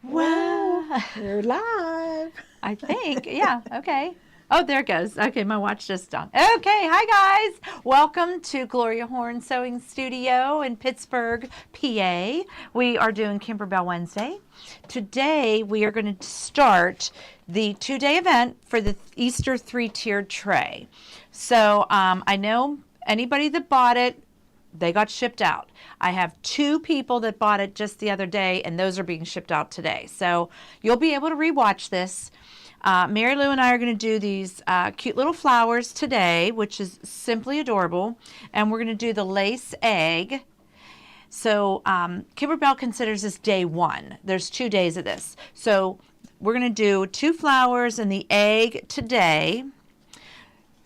Wow. We're live. I think, yeah, okay. Oh, there it goes. Okay, my watch just done. Okay, hi guys. Welcome to Gloria Horn Sewing Studio in Pittsburgh, PA. We are doing Kimberbell Wednesday. Today we are going to start the 2-day event for the Easter 3-tiered tray. So I know anybody that bought it, they got shipped out. I have 2 people that bought it just the other day, and those are being shipped out today. So you'll be able to rewatch this. Mary Lou and I are going to do these cute little flowers today, which is simply adorable. And we're going to do the lace egg. So Kimberbell considers this day 1. There's 2 days of this. So we're going to do 2 flowers and the egg today.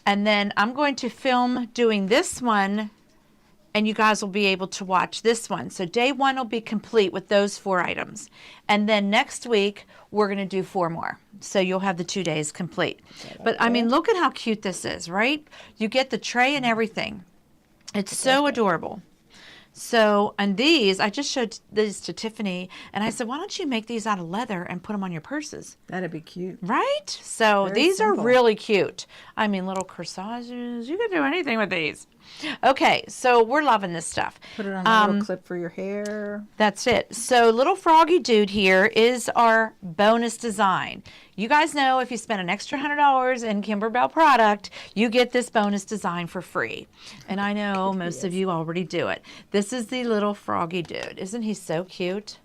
And then I'm going to film doing this one, and you guys will be able to watch this one. So day 1 will be complete with those 4 items. And then next week, we're going to do 4 more. So you'll have the 2 days complete. But I mean, look at how cute this is, right? You get the tray and everything. It's so adorable. So, and these, I just showed these to Tiffany, and I said, why don't you make these out of leather and put them on your purses? That'd be cute. Right? So Very these simple. are really cute. I mean, little corsages. You can do anything with these. Okay, so we're loving this stuff. Put it on a little clip for your hair. That's it. So little froggy dude here is our bonus design. You guys know if you spend an extra $100 in Kimberbell product, you get this bonus design for free. And I know most of you already do it. This is the little froggy dude. Isn't he so cute?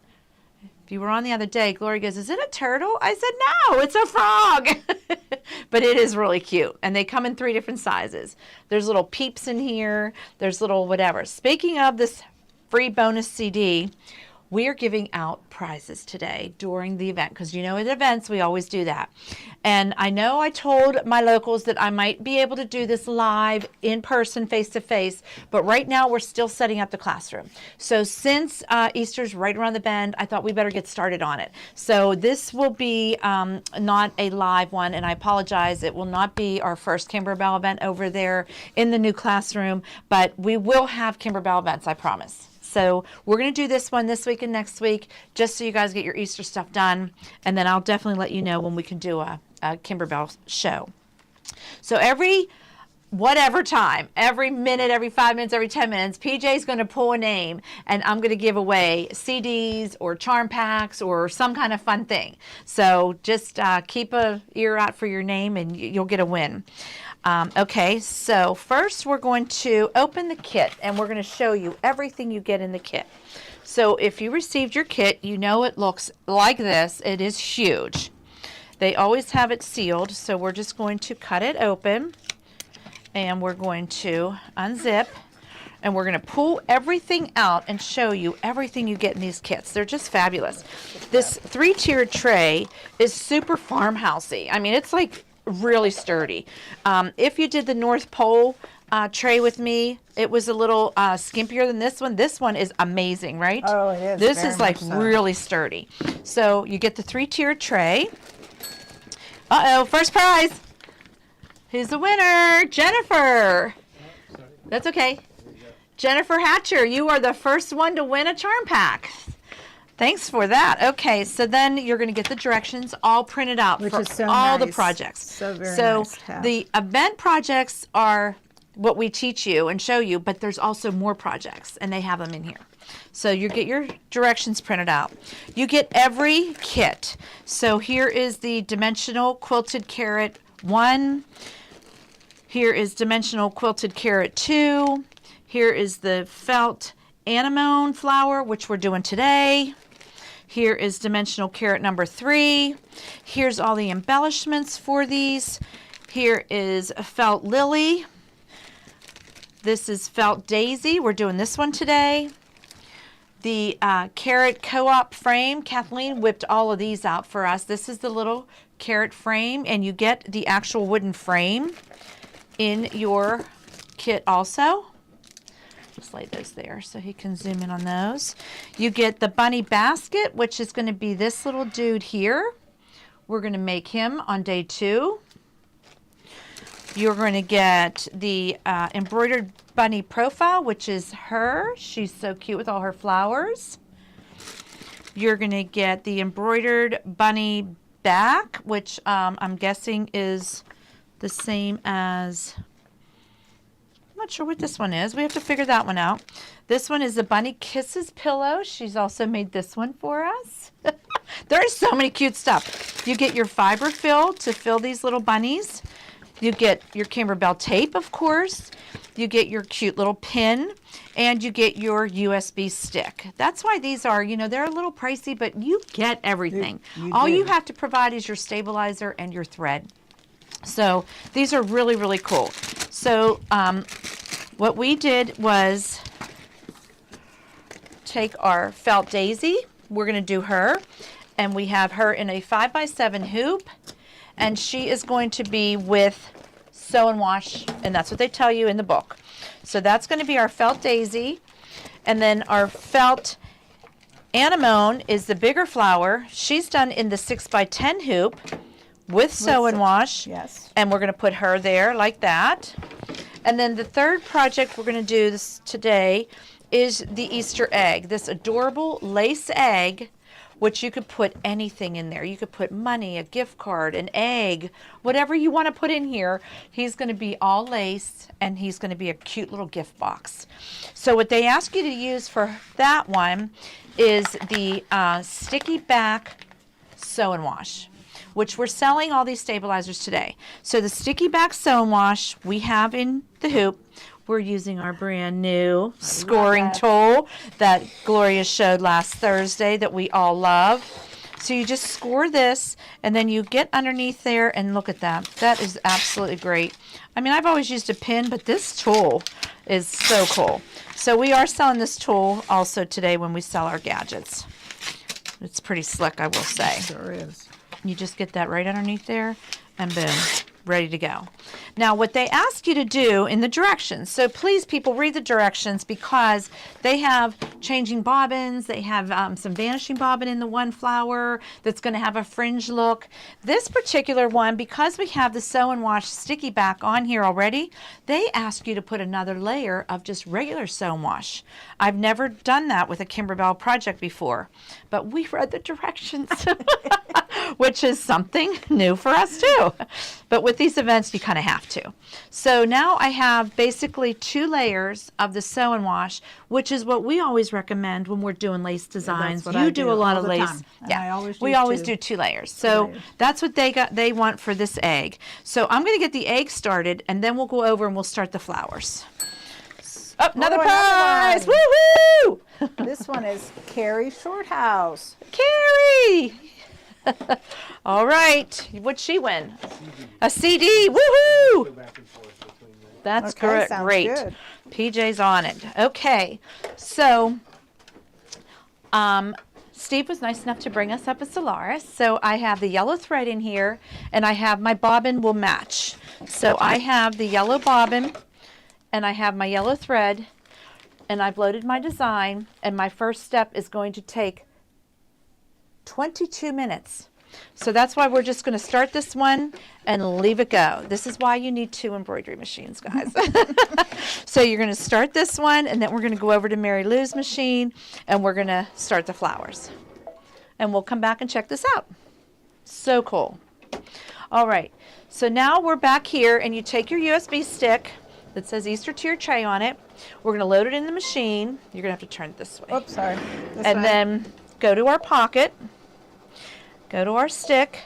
If you were on the other day, Gloria goes, is it a turtle? I said, no, it's a frog. But it is really cute. And they come in 3 different sizes. There's little peeps in here. There's little whatever. Speaking of this free bonus CD, we are giving out prizes today during the event, because you know at events we always do that. And I know I told my locals that I might be able to do this live in person, face to face, but right now we're still setting up the classroom. So since Easter's right around the bend, I thought we better get started on it. So this will be not a live one, and I apologize, it will not be our first Kimberbell event over there in the new classroom, but we will have Kimberbell events, I promise. So we're going to do this one this week and next week, just so you guys get your Easter stuff done. And then I'll definitely let you know when we can do a Kimberbell show. So every whatever time, every minute, every 5 minutes, every 10 minutes, PJ's going to pull a name, and I'm going to give away CDs or charm packs or some kind of fun thing. So just keep an ear out for your name, and you'll get a win. Okay, so first we're going to open the kit, and we're going to show you everything you get in the kit. So if you received your kit, you know it looks like this. It is huge. They always have it sealed, so we're just going to cut it open, and we're going to unzip, and we're going to pull everything out and show you everything you get in these kits. They're just fabulous. This 3-tiered tray is super farmhousey. I mean, it's like really sturdy. If you did the North Pole tray with me, it was a little skimpier than this one. This one is amazing, right? Oh, it is. This very is like much so. really sturdy. So you get the 3-tiered tray. Uh-oh, first prize. Who's the winner? Jennifer. That's okay. Jennifer Hatcher, you are the first one to win a charm pack. Thanks for that. Okay, so then you're going to get the directions all printed out Which for is so all the nice. projects. So very So nice to have. the event projects are what we teach you and show you, but there's also more projects, and they have them in here. So you get your directions printed out. You get every kit. So here is the dimensional quilted carrot 1. Here is dimensional quilted carrot 2. Here is the felt anemone flower, which we're doing today. Here is dimensional carrot number 3. Here's all the embellishments for these. Here is a felt lily. This is felt daisy. We're doing this one today. The carrot co-op frame. Kathleen whipped all of these out for us. This is the little carrot frame, and you get the actual wooden frame in your kit also. Just lay those there so he can zoom in on those. You get the bunny basket, which is going to be this little dude here. We're going to make him on day 2. You're going to get the embroidered bunny profile, which is her. She's so cute with all her flowers. You're going to get the embroidered bunny back, which I'm guessing is the same as, I'm not sure what this one is. We have to figure that one out. This one is the Bunny Kisses pillow. She's also made this one for us. There's so many cute stuff. You get your fiber fill to fill these little bunnies. You get your Kimberbell tape, of course. You get your cute little pin, and you get your USB stick. That's why these are, they're a little pricey, but you get everything. All you have to provide is your stabilizer and your thread. So these are really, really cool. So what we did was take our felt daisy. We're going to do her, and we have her in a 5x7 hoop, and she is going to be with sew and wash, and that's what they tell you in the book. So that's going to be our felt daisy, and then our felt anemone is the bigger flower. She's done in the 6x10 hoop with sew and wash. Yes. And we're going to put her there like that. And then the third project we're going to do this today is the Easter egg. This adorable lace egg, which you could put anything in there. You could put money, a gift card, an egg, whatever you want to put in here. He's going to be all lace, and he's going to be a cute little gift box. So what they ask you to use for that one is the sticky back sew and wash, which we're selling all these stabilizers today. So the sticky back sew and wash we have in the hoop. We're using our brand new scoring tool that Gloria showed last Thursday that we all love. So you just score this, and then you get underneath there, and look at that. That is absolutely great. I mean, I've always used a pin, but this tool is so cool. So we are selling this tool also today when we sell our gadgets. It's pretty slick, I will say. Sure is. You just get that right underneath there, and boom, ready to go. Now, what they ask you to do in the directions, so please, people, read the directions, because they have changing bobbins. They have some vanishing bobbin in the one flower that's going to have a fringe look. This particular one, because we have the sew and wash sticky back on here already, they ask you to put another layer of just regular sew and wash. I've never done that with a Kimberbell project before, but we read the directions, which is something new for us too. But with these events, you kind of have to. So now I have basically 2 layers of the sew and wash, which is what we always recommend when we're doing lace designs. You do a lot of lace. Yeah, we always do 2 layers. So that's what they want for this egg. So I'm going to get the egg started, and then we'll go over and we'll start the flowers. Oh, another prize! Woohoo! This one is Carrie Shorthouse. Carrie! All right. What'd she win? A CD. Woohoo! That's correct. Great. Good. PJ's on it. Okay. So, Steve was nice enough to bring us up a Solaris. So I have the yellow thread in here, and I have my bobbin will match. So I have the yellow bobbin, and I have my yellow thread, and I've loaded my design, and my first step is going to take 22 minutes. So that's why we're just going to start this one and leave it go. This is why you need 2 embroidery machines, guys. So you're going to start this one, and then we're going to go over to Mary Lou's machine, and we're going to start the flowers. And we'll come back and check this out. So cool. All right. So now we're back here, and you take your USB stick that says Easter Tier Tray on it. We're going to load it in the machine. You're going to have to turn it this way. Oops, sorry. And then go to our pocket. Go to our stick,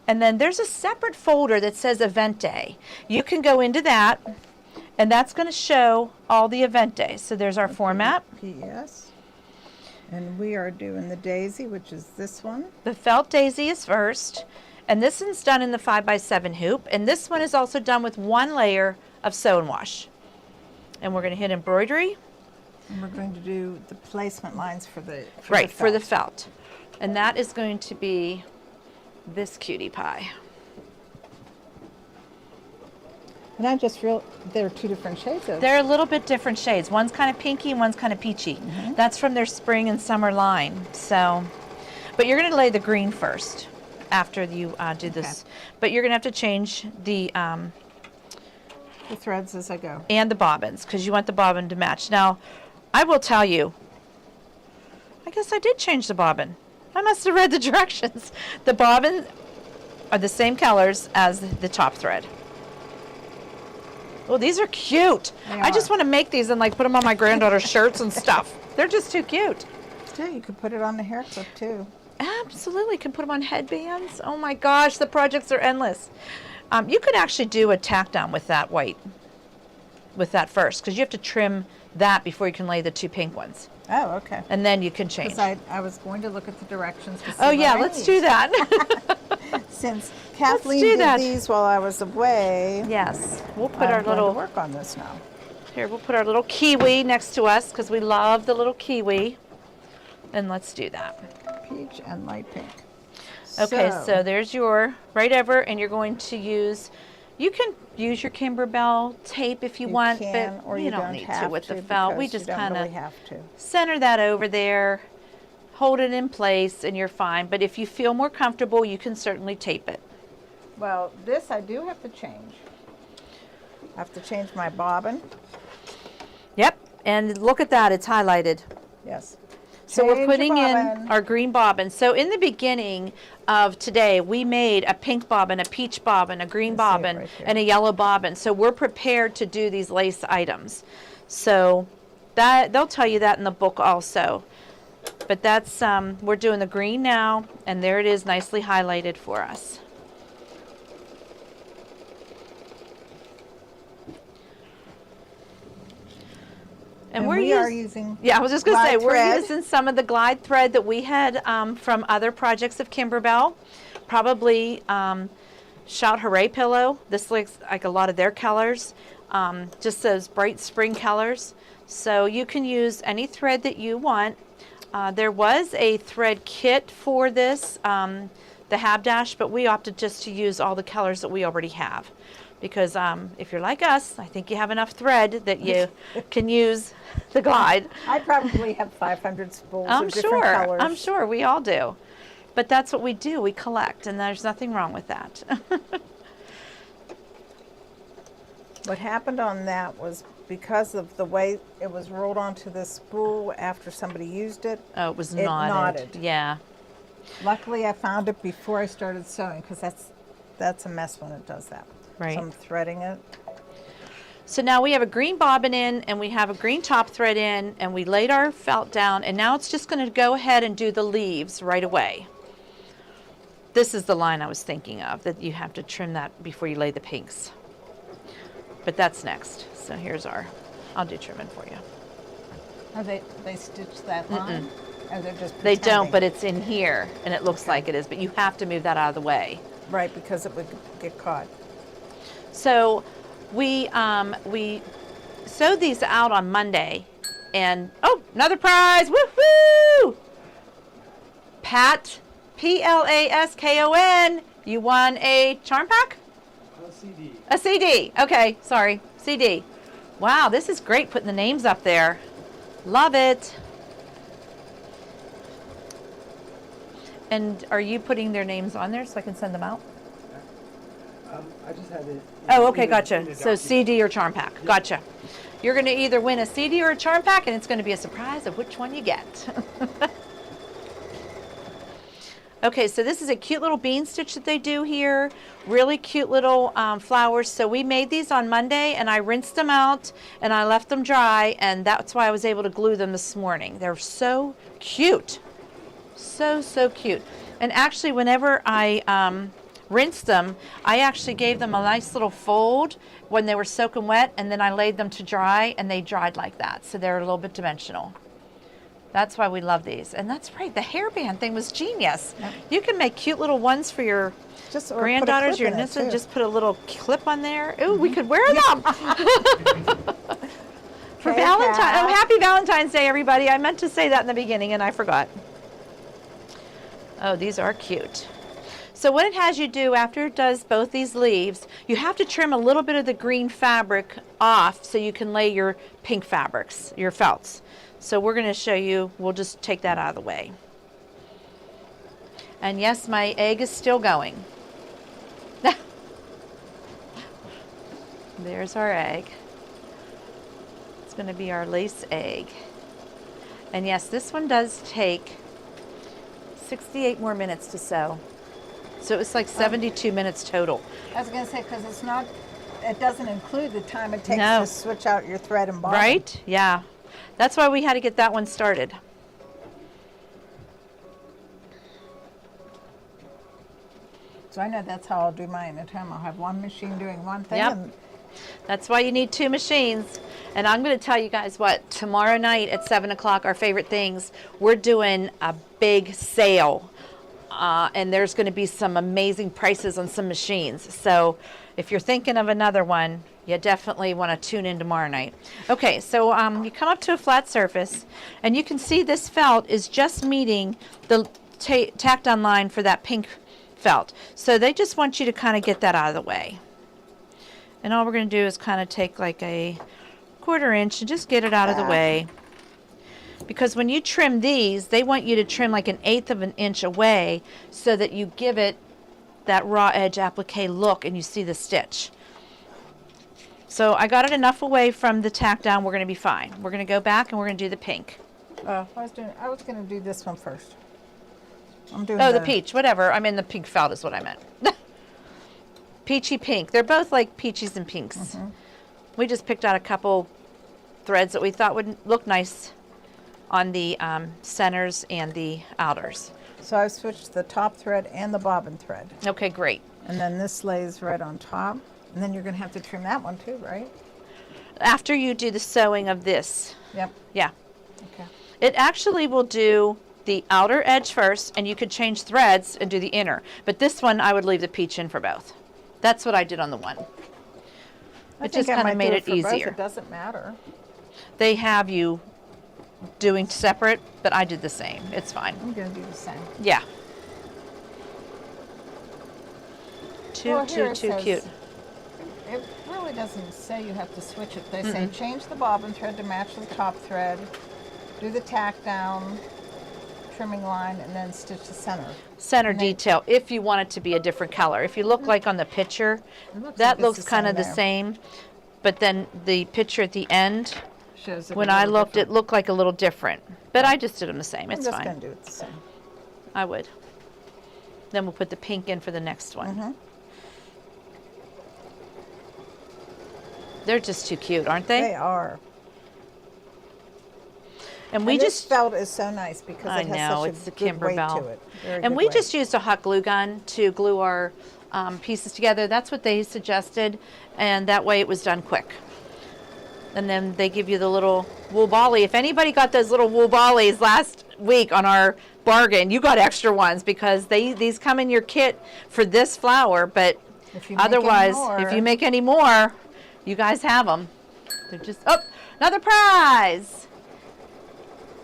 and then there's a separate folder that says Event Day. You can go into that, and that's going to show all the event days. So there's our format. Yes. And we are doing the daisy, which is this one. The felt daisy is first, and this one's done in the 5x7 hoop, and this one is also done with 1 layer of sew and wash. And we're going to hit embroidery. And we're going to do the placement lines for the For the felt. And that is going to be this cutie pie. And I just feel there are 2 different shades of. They're a little bit different shades. One's kind of pinky and one's kind of peachy. Mm-hmm. That's from their spring and summer line. So, but you're going to lay the green first after you do this. But you're going to have to change the threads as I go. And the bobbins, because you want the bobbin to match. Now, I will tell you, I guess I did change the bobbin. I must have read the directions. The bobbins are the same colors as the top thread. Oh, these are cute. I just want to make these and like put them on my granddaughter's shirts and stuff. They're just too cute. Yeah, you could put it on the hair clip too. Absolutely, can put them on headbands. Oh my gosh, the projects are endless. You could actually do a tack down with that white, with that first, because you have to trim that before you can lay the two pink ones. Oh, okay. And then you can change. Because I was going to look at the directions to see Oh what yeah, I let's need. do that. Since Kathleen do did that. these while I was away, Yes, we'll put I'm our going to little, work on this now. here, we'll put our little kiwi next to us because we love the little kiwi. And let's do that. Peach and light pink. Okay, so there's your right over, and you're going to use, you can use your Kimberbell tape if you want, can, but or you don't don't need have to with the to felt. We because just you don't kind of really have to. center that over there, hold it in place, and you're fine. But if you feel more comfortable, you can certainly tape it. Well, this I do have to change. I have to change my bobbin. Yep, and look at that, it's highlighted. Yes. So we're Change your putting in bobbin. our green bobbin. So in the beginning of today, we made a pink bobbin, a peach bobbin, a green I see it bobbin, right there. and a yellow bobbin. So we're prepared to do these lace items. So that they'll tell you that in the book also. But that's, we're doing the green now, and there it is nicely highlighted for us. And we are using Yeah, I was just going to say, glide we're thread. using some of the glide thread that we had from other projects of Kimberbell. Probably Shout Hooray Pillow. This looks like a lot of their colors. Just those bright spring colors. So you can use any thread that you want. There was a thread kit for this, the Habdash, but we opted just to use all the colors that we already have. Because if you're like us, I think you have enough thread that you can use the glide. I probably have 500 spools I'm of different sure. colors. I'm sure we all do. But that's what we do. We collect, and there's nothing wrong with that. What happened on that was because of the way it was rolled onto the spool after somebody used it. Oh, it was It knotted. knotted. Yeah. Luckily, I found it before I started sewing because that's a mess when it does that. Right. So I'm threading it. So now we have a green bobbin in, and we have a green top thread in, and we laid our felt down, and now it's just going to go ahead and do the leaves right away. This is the line I was thinking of, that you have to trim that before you lay the pinks. But that's next. So here's I'll do trimming for you. Oh, they stitched that line? Or they're just They pretending? don't, but it's in here, and it looks like it is, but you have to move that out of the way. Right, because it would get caught. So we sewed these out on Monday, and oh, another prize! Woohoo! Pat, Plaskon, you won a charm pack? A CD. A CD. Okay, sorry, CD. Wow, this is great putting the names up there. Love it. And are you putting their names on there so I can send them out? I just had it. Oh, okay, in gotcha. the So document. CD or charm pack. Gotcha. You're going to either win a CD or a charm pack, and it's going to be a surprise of which one you get. Okay, so this is a cute little bean stitch that they do here. Really cute little flowers. So we made these on Monday, and I rinsed them out, and I left them dry, and that's why I was able to glue them this morning. They're so cute. So, so cute. And actually, whenever I rinsed them, I actually gave them a nice little fold when they were soaking wet, and then I laid them to dry, and they dried like that. So they're a little bit dimensional. That's why we love these. And that's right, the hairband thing was genius. Yep. You can make cute little ones for your Just or put a granddaughters, clip your in it, nieces, too. just put a little clip on there. Ooh, we could wear them. For Okay, Valentine. Kat. Oh, happy Valentine's Day, everybody. I meant to say that in the beginning, and I forgot. Oh, these are cute. So what it has you do after it does both these leaves, you have to trim a little bit of the green fabric off so you can lay your pink fabrics, your felts. So we're going to show you, we'll just take that out of the way. And yes, my egg is still going. There's our egg. It's going to be our lace egg. And yes, this one does take 68 more minutes to sew. So it was like 72 minutes total. I was going to say, because it's not, it doesn't include the time it takes No. to switch out your thread and bobbin. Right? Yeah. That's why we had to get that one started. So I know that's how I'll do mine at home. I'll have one machine doing one thing. Yep. And That's why you need 2 machines. And I'm going to tell you guys what, tomorrow night at 7 o'clock, our favorite things, we're doing a big sale. And there's going to be some amazing prices on some machines. So if you're thinking of another one, you definitely want to tune in tomorrow night. Okay, so you come up to a flat surface, and you can see this felt is just meeting the tacked on line for that pink felt. So they just want you to kind of get that out of the way. And all we're going to do is kind of take like a 1/4 inch and just get it out of the way. Because when you trim these, they want you to trim like 1/8 of an inch away so that you give it that raw edge applique look and you see the stitch. So I got it enough away from the tack down, we're going to be fine. We're going to go back and we're going to do the pink. I was going to do this one first. I'm doing Oh, the peach, whatever. I mean, the pink felt is what I meant. Peachy pink. They're both like peaches and pinks. Mm-hmm. We just picked out a couple threads that we thought would look nice on the centers and the outers. So I've switched the top thread and the bobbin thread. Okay, great. And then this lays right on top. And then you're going to have to trim that one too, right? After you do the sewing of this. Yep. Yeah. Okay. It actually will do the outer edge first, and you could change threads and do the inner. But this one, I would leave the peach in for both. That's what I did on the one. It just kind of made it easier. It doesn't matter. They have you doing separate, but I did the same. It's fine. I'm going to do the same. Yeah. Well, here it Too says- cute. It really doesn't say you have to switch it. They say change the bobbin thread to match the top thread, do the tack down, trimming line, and then stitch the center. Center detail, if you want it to be a different color. If you look like on the picture, looks that like it's looks the kind same of the there. same, but then the picture at the end, Shows it when a I little looked, different. it looked like a little different. But I just did them the same. I'm It's just fine. going to do it the same. I would. Then we'll put the pink in for the next one. Mm-hmm. They're just too cute, aren't they? They are. And we And this just, felt is so nice because I it has know, such it's a the good weight to Kimberbell. it. Very And good we weight. just used a hot glue gun to glue our pieces together. That's what they suggested, and that way it was done quick. And then they give you the little wool bolly. If anybody got those little wool bollies last week on our bargain, you got extra ones because these come in your kit for this flower, but If you make any otherwise, more- if you make any more, you guys have them. They're just, oh, another prize.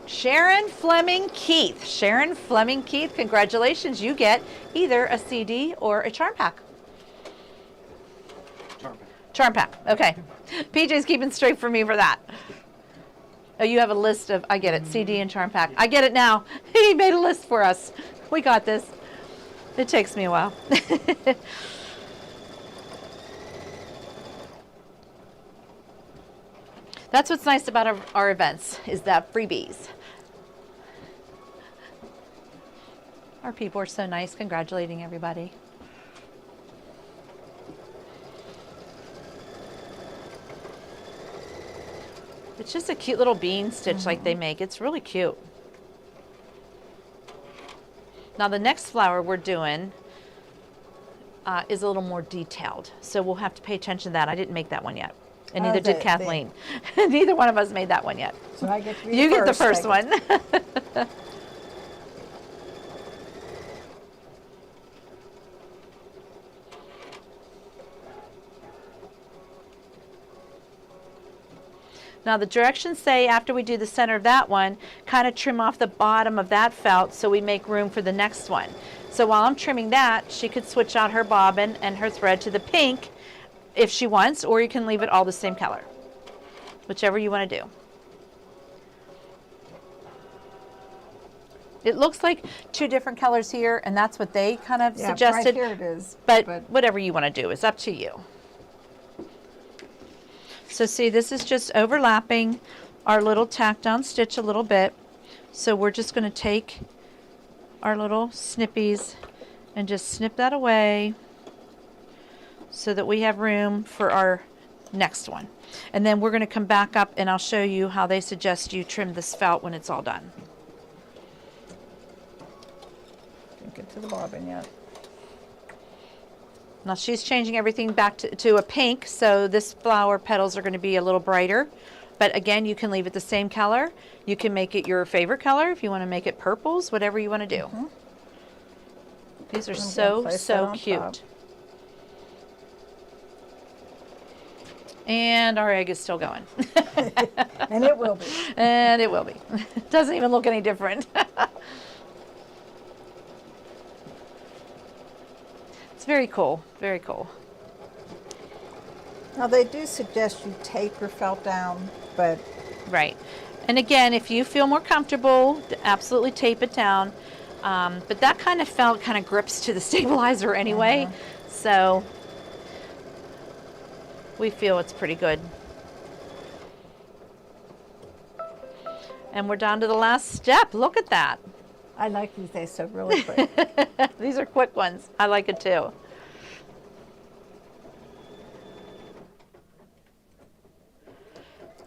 Sharon Fleming Keith. Sharon Fleming Keith, congratulations. You get either a CD or a charm pack. Charm pack, okay. PJ's keeping straight for me for that. Oh, you have a list of, I get it, CD and charm pack. I get it now. He made a list for us. We got this. It takes me a while. That's what's nice about our events, is that freebies. Our people are so nice, congratulating everybody. It's just a cute little bean stitch like they make. It's really cute. Now the next flower we're doing is a little more detailed, so we'll have to pay attention to that. I didn't make that one yet, and Oh, neither did the- Kathleen. Neither one of us made that one yet. So I get to be You get the first I get- one. Now the directions say after we do the center of that one, kind of trim off the bottom of that felt so we make room for the next one. So while I'm trimming that, she could switch out her bobbin and her thread to the pink if she wants, or you can leave it all the same color, whichever you want to do. It looks like 2 different colors here, and that's what they kind of Yeah, suggested. right here it is. But whatever you want to do, it's up to you. So see, this is just overlapping our little tack down stitch a little bit. So we're just going to take our little snippies and just snip that away so that we have room for our next one. And then we're going to come back up and I'll show you how they suggest you trim this felt when it's all done. Didn't get to the bobbin yet. Now she's changing everything back to a pink, so this flower petals are going to be a little brighter. But again, you can leave it the same color. You can make it your favorite color if you want to make it purples, whatever you want to do. Mm-hmm. These are I'm gonna so, place that so on cute. top. And our egg is still going. And it will be. And it will be. Doesn't even look any different. It's very cool. Very cool. Now they do suggest you tape your felt down, but Right. And again, if you feel more comfortable, absolutely tape it down. But that kind of felt kind of grips to the stabilizer anyway. So we feel it's pretty good. And we're down to the last step. Look at that. I like these days so really quick. These are quick ones. I like it too.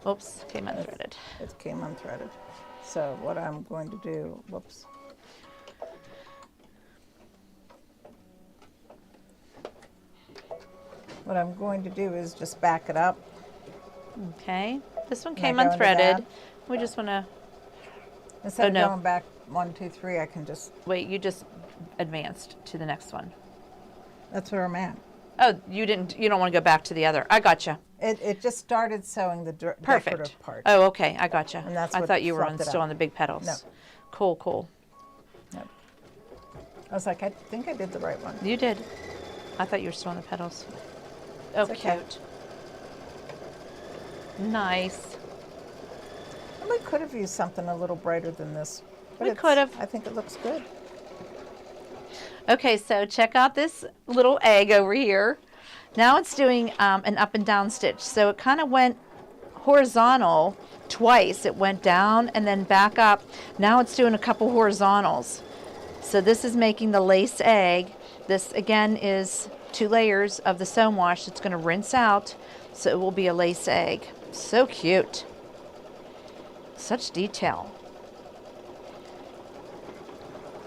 Oops, came unthreaded. It came unthreaded. So what I'm going to do, whoops. What I'm going to do is just back it up. Okay, this one Can I came go into unthreaded. that? We just want to, Instead Oh, of no. going back 1, 2, 3, I can just, wait, you just advanced to the next one. that's where I'm at. Oh, you don't want to go back to the other. I gotcha. It just started sewing the Perfect. decorative part. Oh, okay, I gotcha. And that's I what thought you were fluffed it still up. on the big petals. No. Cool, cool. Yep. I was like, I think I did the right one. You did. I thought you were still on the petals. Oh, It's okay. cute. Nice. And we could have used something a little brighter than this. But We it's- could have. I think it looks good. Okay, so check out this little egg over here. Now it's doing an up and down stitch. So it kind of went horizontal twice. It went down and then back up. Now it's doing a couple horizontals. So this is making the lace egg. This again is 2 layers of the sewn wash. It's going to rinse out. So it will be a lace egg. So cute. Such detail.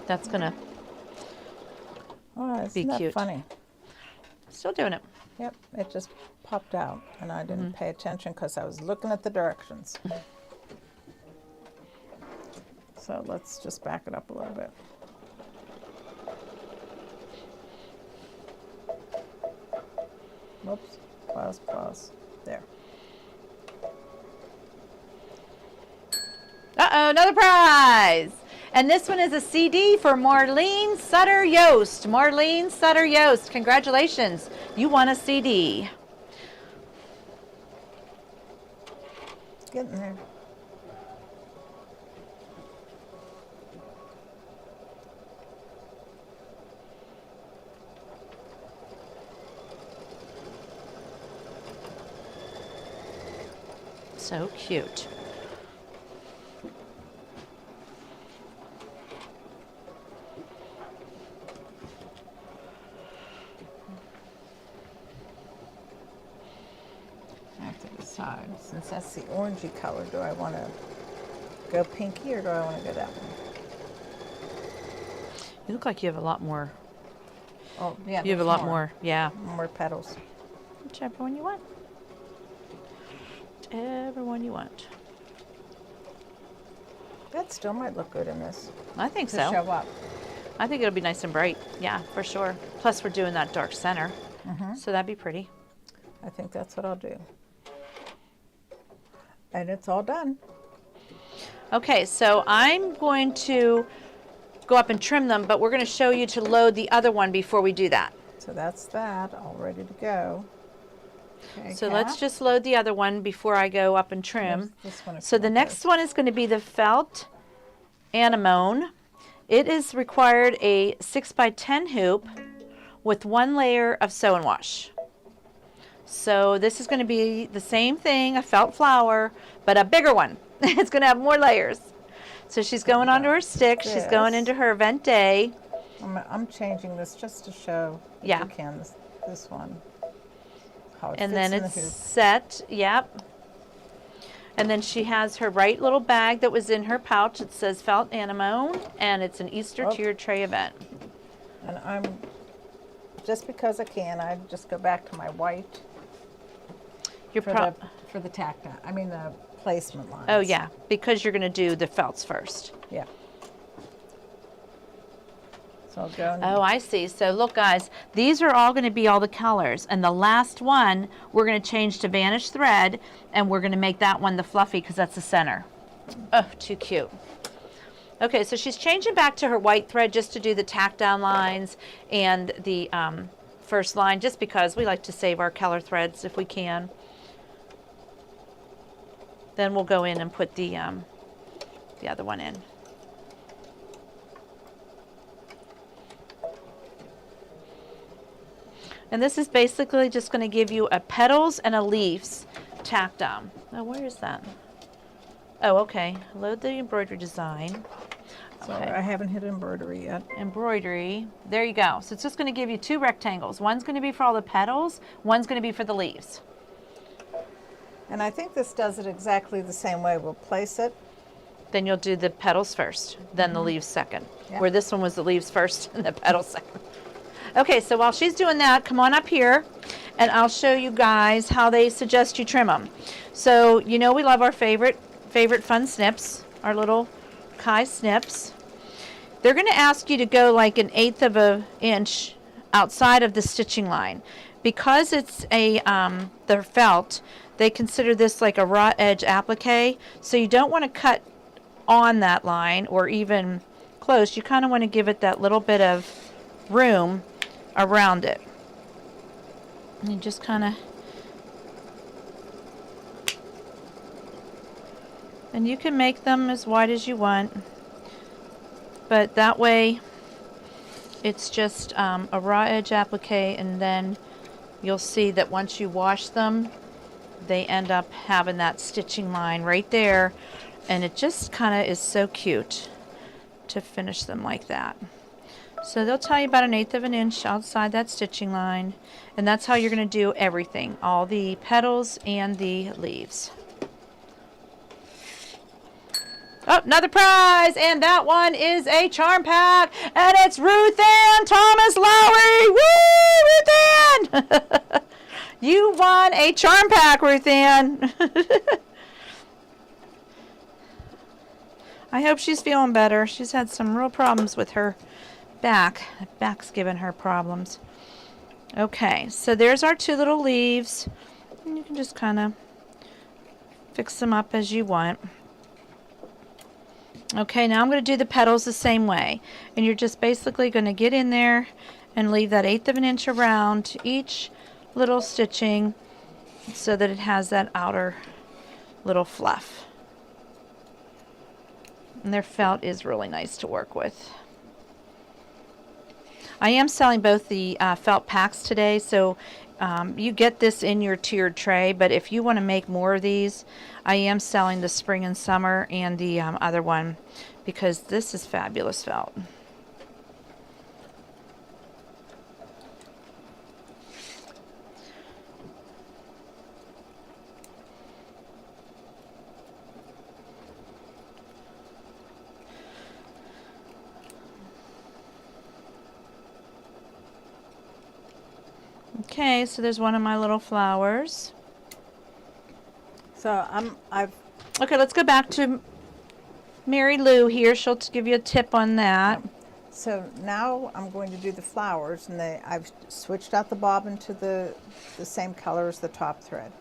That's going to Oh, isn't Be that cute. funny? still doing it. Yep, it just popped out, and I didn't Mm-hmm. pay attention because I was looking at the directions. So let's just back it up a little bit. Whoops, pause, pause. There. Uh-oh, another prize. And this one is a CD for Marlene Sutter Yost. Marlene Sutter Yost, congratulations. You won a CD. Getting there. So cute. I have to decide, since that's the orangey color, do I want to go pinky or do I want to go that one? You look like you have a lot more. Oh, yeah. You have a there's lot more. Yeah. More petals. Whichever one you want. Whichever one you want. That still might look good in this I think to so. show up. I think it'll be nice and bright. Yeah, for sure. Plus we're doing that dark center. So that'd be pretty. I think that's what I'll do. And it's all done. Okay, so I'm going to go up and trim them, but we're going to show you to load the other one before we do that. So that's that, all ready to go. Okay, So let's Kat? just load the other one before I go up and trim. This one if So you the want next one is going to be the felt anemone. It is required a 6x10 hoop with 1 layer of sew and wash. So this is going to be the same thing, a felt flower, but a bigger one. It's going to have more layers. So she's going onto her stick. She's going This. into her event day. I'm changing this just to show that Yeah. you can, this one. How it And fits then in the it's hoop. set. Yep. And then she has her right little bag that was in her pouch. It says felt anemone, and it's an Easter Oh. tiered tray event. And I'm, just because I can, I just go back to my white You're for the tack down. I mean the placement lines. Oh yeah, because you're going to do the felts first. Yeah. So I'll go. And, Oh, I see. So look, guys, these are all going to be all the colors, and the last one we're going to change to Vanish Thread, and we're going to make that one the fluffy because that's the center. Oh, too cute. Okay, so she's changing back to her white thread just to do the tack down lines and the first line, just because we like to save our color threads if we can. Then we'll go in and put the other one in. And this is basically just going to give you a petals and a leaves tacked down. Oh, where is that? Oh, okay. Load the embroidery design. so Okay. I haven't hit embroidery yet. Embroidery. There you go. So it's just going to give you two rectangles. One's going to be for all the petals. One's going to be for the leaves. And I think this does it exactly the same way. We'll place it. Then you'll do the petals first, then the leaves second. Yeah. Where this one was the leaves first and the petals second. Okay, so while she's doing that, come on up here and I'll show you guys how they suggest you trim them. So, you know we love our favorite fun snips, our little Kai snips. They're going to ask you to go like 1/8 of an inch outside of the stitching line. Because it's a they're felt, they consider this like a raw edge applique, so you don't want to cut on that line or even close. You kind of want to give it that little bit of room around it. And you just kind of, and you can make them as wide as you want, but that way it's just a raw edge applique, and then you'll see that once you wash them, they end up having that stitching line right there, and it just kind of is so cute to finish them like that. So they'll tell you about 1/8 of an inch outside that stitching line, and that's how you're going to do everything, all the petals and the leaves. Oh, another prize, and that one is a charm pack, and it's Ruth Ann Thomas Lowry. Woo, Ruth Ann! You won a charm pack, Ruth Ann. I hope she's feeling better. She's had some real problems with her back. The back's giving her problems. Okay, so there's our two little leaves. And you can just kind of fix them up as you want. Okay, now I'm going to do the petals the same way. And you're just basically going to get in there and leave that 1/8 of an inch around each little stitching so that it has that outer little fluff. And their felt is really nice to work with. I am selling both the felt packs today, so you get this in your tiered tray, but if you want to make more of these, I am selling the spring and summer and the other one, because this is fabulous felt. Okay, so there's one of my little flowers. So I've Okay, let's go back to Mary Lou here. She'll give you a tip on that. So now I'm going to do the flowers, and I've switched out the bobbin to the same color as the top thread.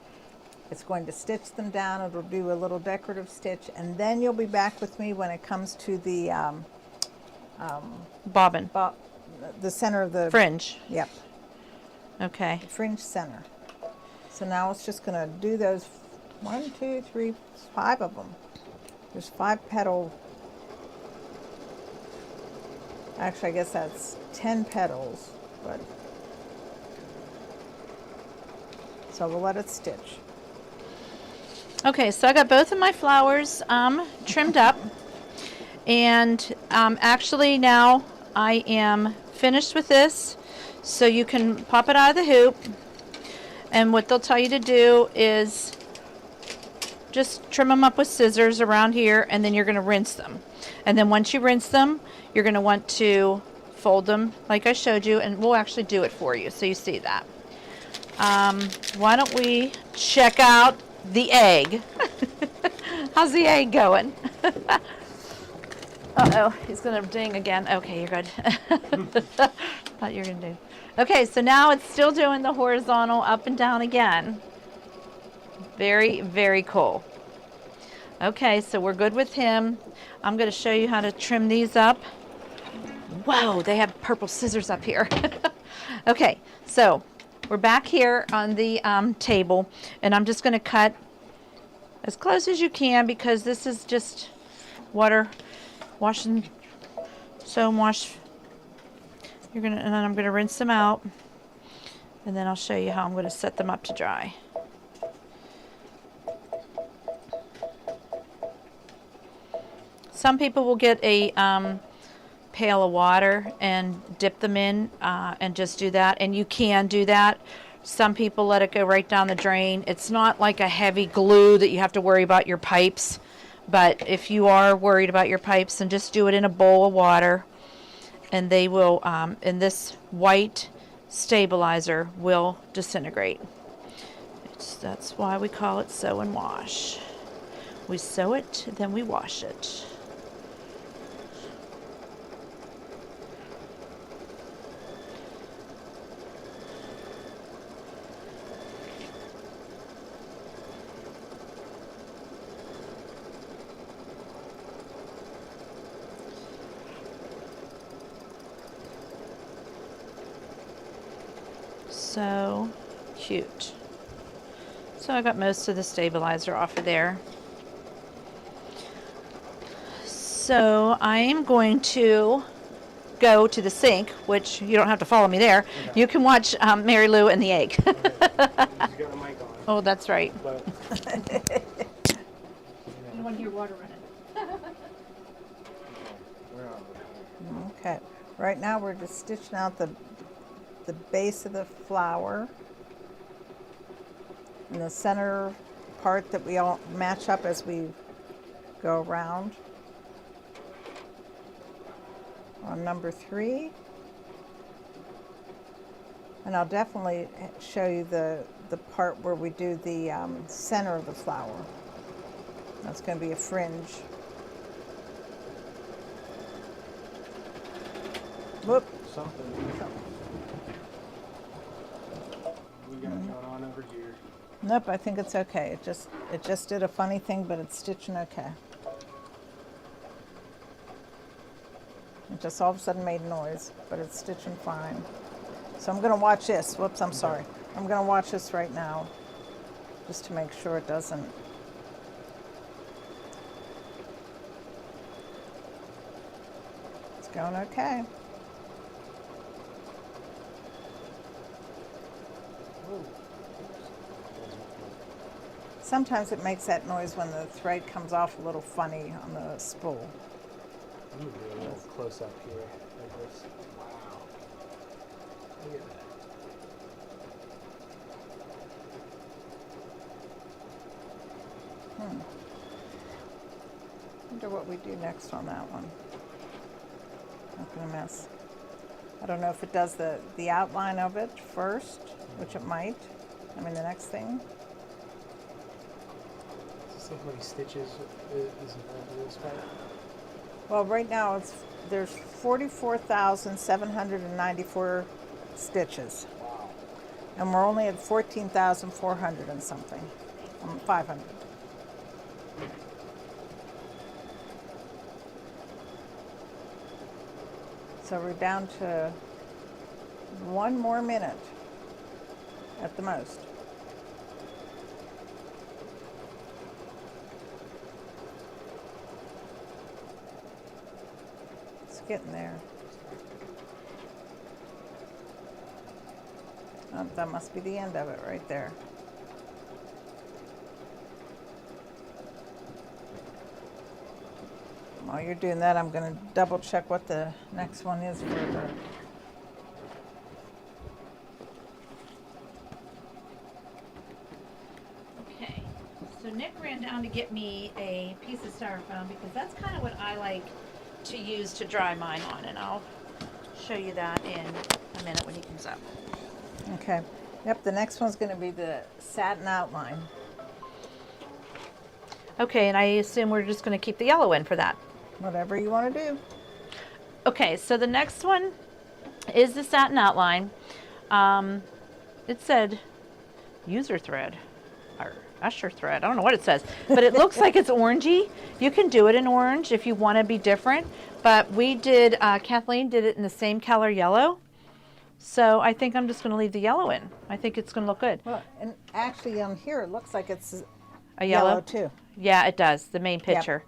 It's going to stitch them down. It'll do a little decorative stitch, and then you'll be back with me when it comes to the Bobbin. the center of the Fringe. Yep, Okay. fringe center. So now it's just going to do those 1, 2, 3, 5 of them. There's 5 petal. Actually, I guess that's 10 petals, but so we'll let it stitch. Okay, so I got both of my flowers trimmed up. And actually now I am finished with this. So you can pop it out of the hoop. And what they'll tell you to do is just trim them up with scissors around here, and then you're going to rinse them. And then once you rinse them, you're going to want to fold them like I showed you, and we'll actually do it for you so you see that. Why don't we check out the egg? How's the egg going? Uh-oh, he's going to ding again. Okay, you're good. Thought you were going to ding. Okay, so now it's still doing the horizontal up and down again. Very, very cool. Okay, so we're good with him. I'm going to show you how to trim these up. Whoa, they have purple scissors up here. Okay, so we're back here on the table, and I'm just going to cut as close as you can because this is just water, wash and sew and wash. And then I'm going to rinse them out, and then I'll show you how I'm going to set them up to dry. Some people will get a pail of water and dip them in and just do that, and you can do that. Some people let it go right down the drain. It's not like a heavy glue that you have to worry about your pipes, but if you are worried about your pipes, then just do it in a bowl of water, and they will, and this white stabilizer will disintegrate. That's why we call it sew and wash. We sew it, then we wash it. So cute. So I got most of the stabilizer off of there. So I am going to go to the sink, which you don't have to follow me there. Okay. You can watch Mary Lou and the egg. Okay. She's got a mic on. Oh, that's right. But, I don't want to hear water running. where are we? Okay, right now we're just stitching out the base of the flower and the center part that we all match up as we go around. On number 3, and I'll definitely show you the part where we do the center of the flower. That's going to be a fringe. Whoop. Something. We got going on over here. Nope, I think it's okay. It just did a funny thing, but it's stitching okay. It just all of a sudden made noise, but it's stitching fine. So I'm going to watch this. Whoops, I'm sorry. I'm going to watch this right now, just to make sure it doesn't. It's going okay. Sometimes it makes that noise when the thread comes off a little funny on the spool. I'm gonna do a little close up here. Like this. Wow. Look at that. Wonder what we do next on that one. Not gonna mess. I don't know if it does the outline of it first, which it might. I mean the next thing. Does it how many stitches is involved in this part? Well, right now there's 44,794 stitches, Wow. and we're only at 14,400 and something, 500. So we're down to 1 more minute at the most. Getting there. Oh, that must be the end of it right there. Come While you're doing that, I'm going to double check what the next one is for the. Okay, so Nick ran down to get me a piece of styrofoam because that's kind of what I like to use to dry mine on, and I'll show you that in a minute when he comes up. Okay. Yep, the next one's going to be the satin outline. Okay, and I assume we're just going to keep the yellow in for that. Whatever you want to do. Okay, so the next one is the satin outline. It said user thread or usher thread. I don't know what it says, but it looks like it's orangey. You can do it in orange if you want to be different, but we did, Kathleen did it in the same color yellow. So I think I'm just going to leave the yellow in. I think it's going to look good. Well, and actually on here it looks like it's A yellow? too. Yeah, it does. The main picture.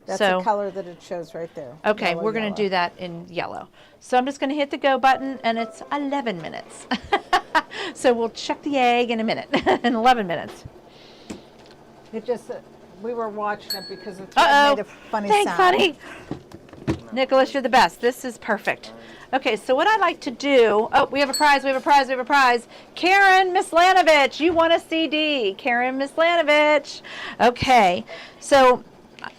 That's So- the color that it shows right there. Okay, Yellow, we're going yellow. to do that in yellow. So I'm just going to hit the go button, and it's 11 minutes. So we'll check the egg in a minute, in 11 minutes. It just, we were watching it because the thread Uh-oh. made a funny Thanks, sound. buddy. Nicholas, you're the best. This is perfect. Okay, so what I like to do, oh, we have a prize, we have a prize, we have a prize. Karen Mislanovich, you won a CD. Karen Mislanovich. Okay, so